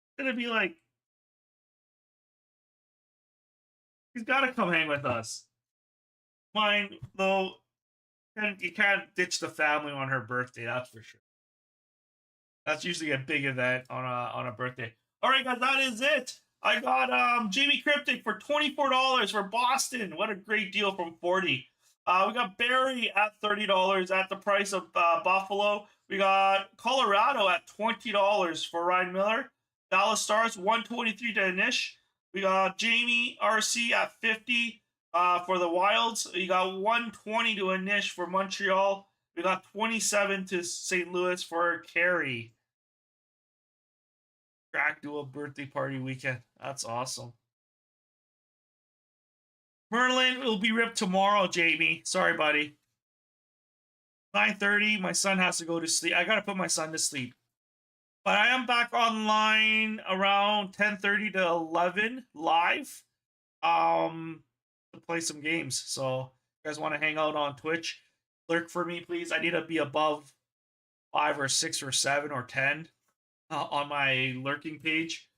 It's gonna be like, he's gotta come hang with us. Mine though, you can't ditch the family on her birthday. That's for sure. That's usually a big event on a birthday. All right, guys, that is it. I got Jamie Cryptic for $24 for Boston. What a great deal from 40. We got Barry at $30 at the price of Buffalo. We got Colorado at $20 for Ryan Miller. Dallas Stars 123 to Anish. We got Jamie RC at 50 for the Wilds. We got 120 to Anish for Montreal. We got 27 to St. Louis for Carey. Crack dual birthday party weekend. That's awesome. Merlin will be ripped tomorrow, Jamie. Sorry, buddy. 9:30. My son has to go to sleep. I gotta put my son to sleep. But I am back online around 10:30 to 11 live. To play some games. So if you guys want to hang out on Twitch, lurk for me, please. I need to be above 5 or 6 or 7 or 10 on my lurking page.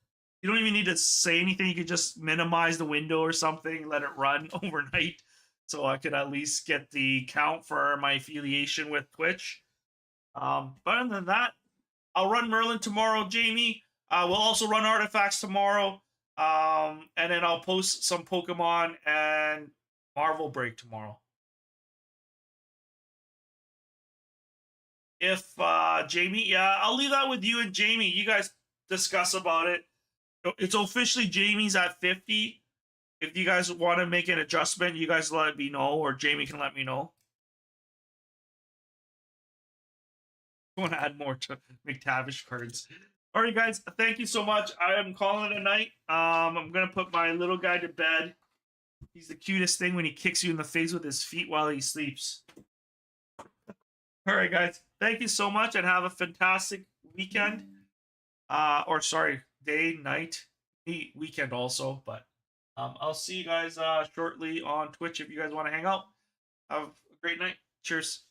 You don't even need to say anything. You could just minimize the window or something, let it run overnight, so I could at least get the count for my affiliation with Twitch. But other than that, I'll run Merlin tomorrow, Jamie. We'll also run Artifacts tomorrow. And then I'll post some Pokemon and Marvel Break tomorrow. If Jamie, yeah, I'll leave that with you and Jamie. You guys discuss about it. It's officially Jamie's at 50. If you guys want to make an adjustment, you guys let me know, or Jamie can let me know. I want to add more to McTavish cards. All right, guys, thank you so much. I am calling it a night. I'm gonna put my little guy to bed. He's the cutest thing when he kicks you in the face with his feet while he sleeps. All right, guys, thank you so much, and have a fantastic weekend. Or sorry, day, night, weekend also. But I'll see you guys shortly on Twitch if you guys want to hang out. Have a great night. Cheers.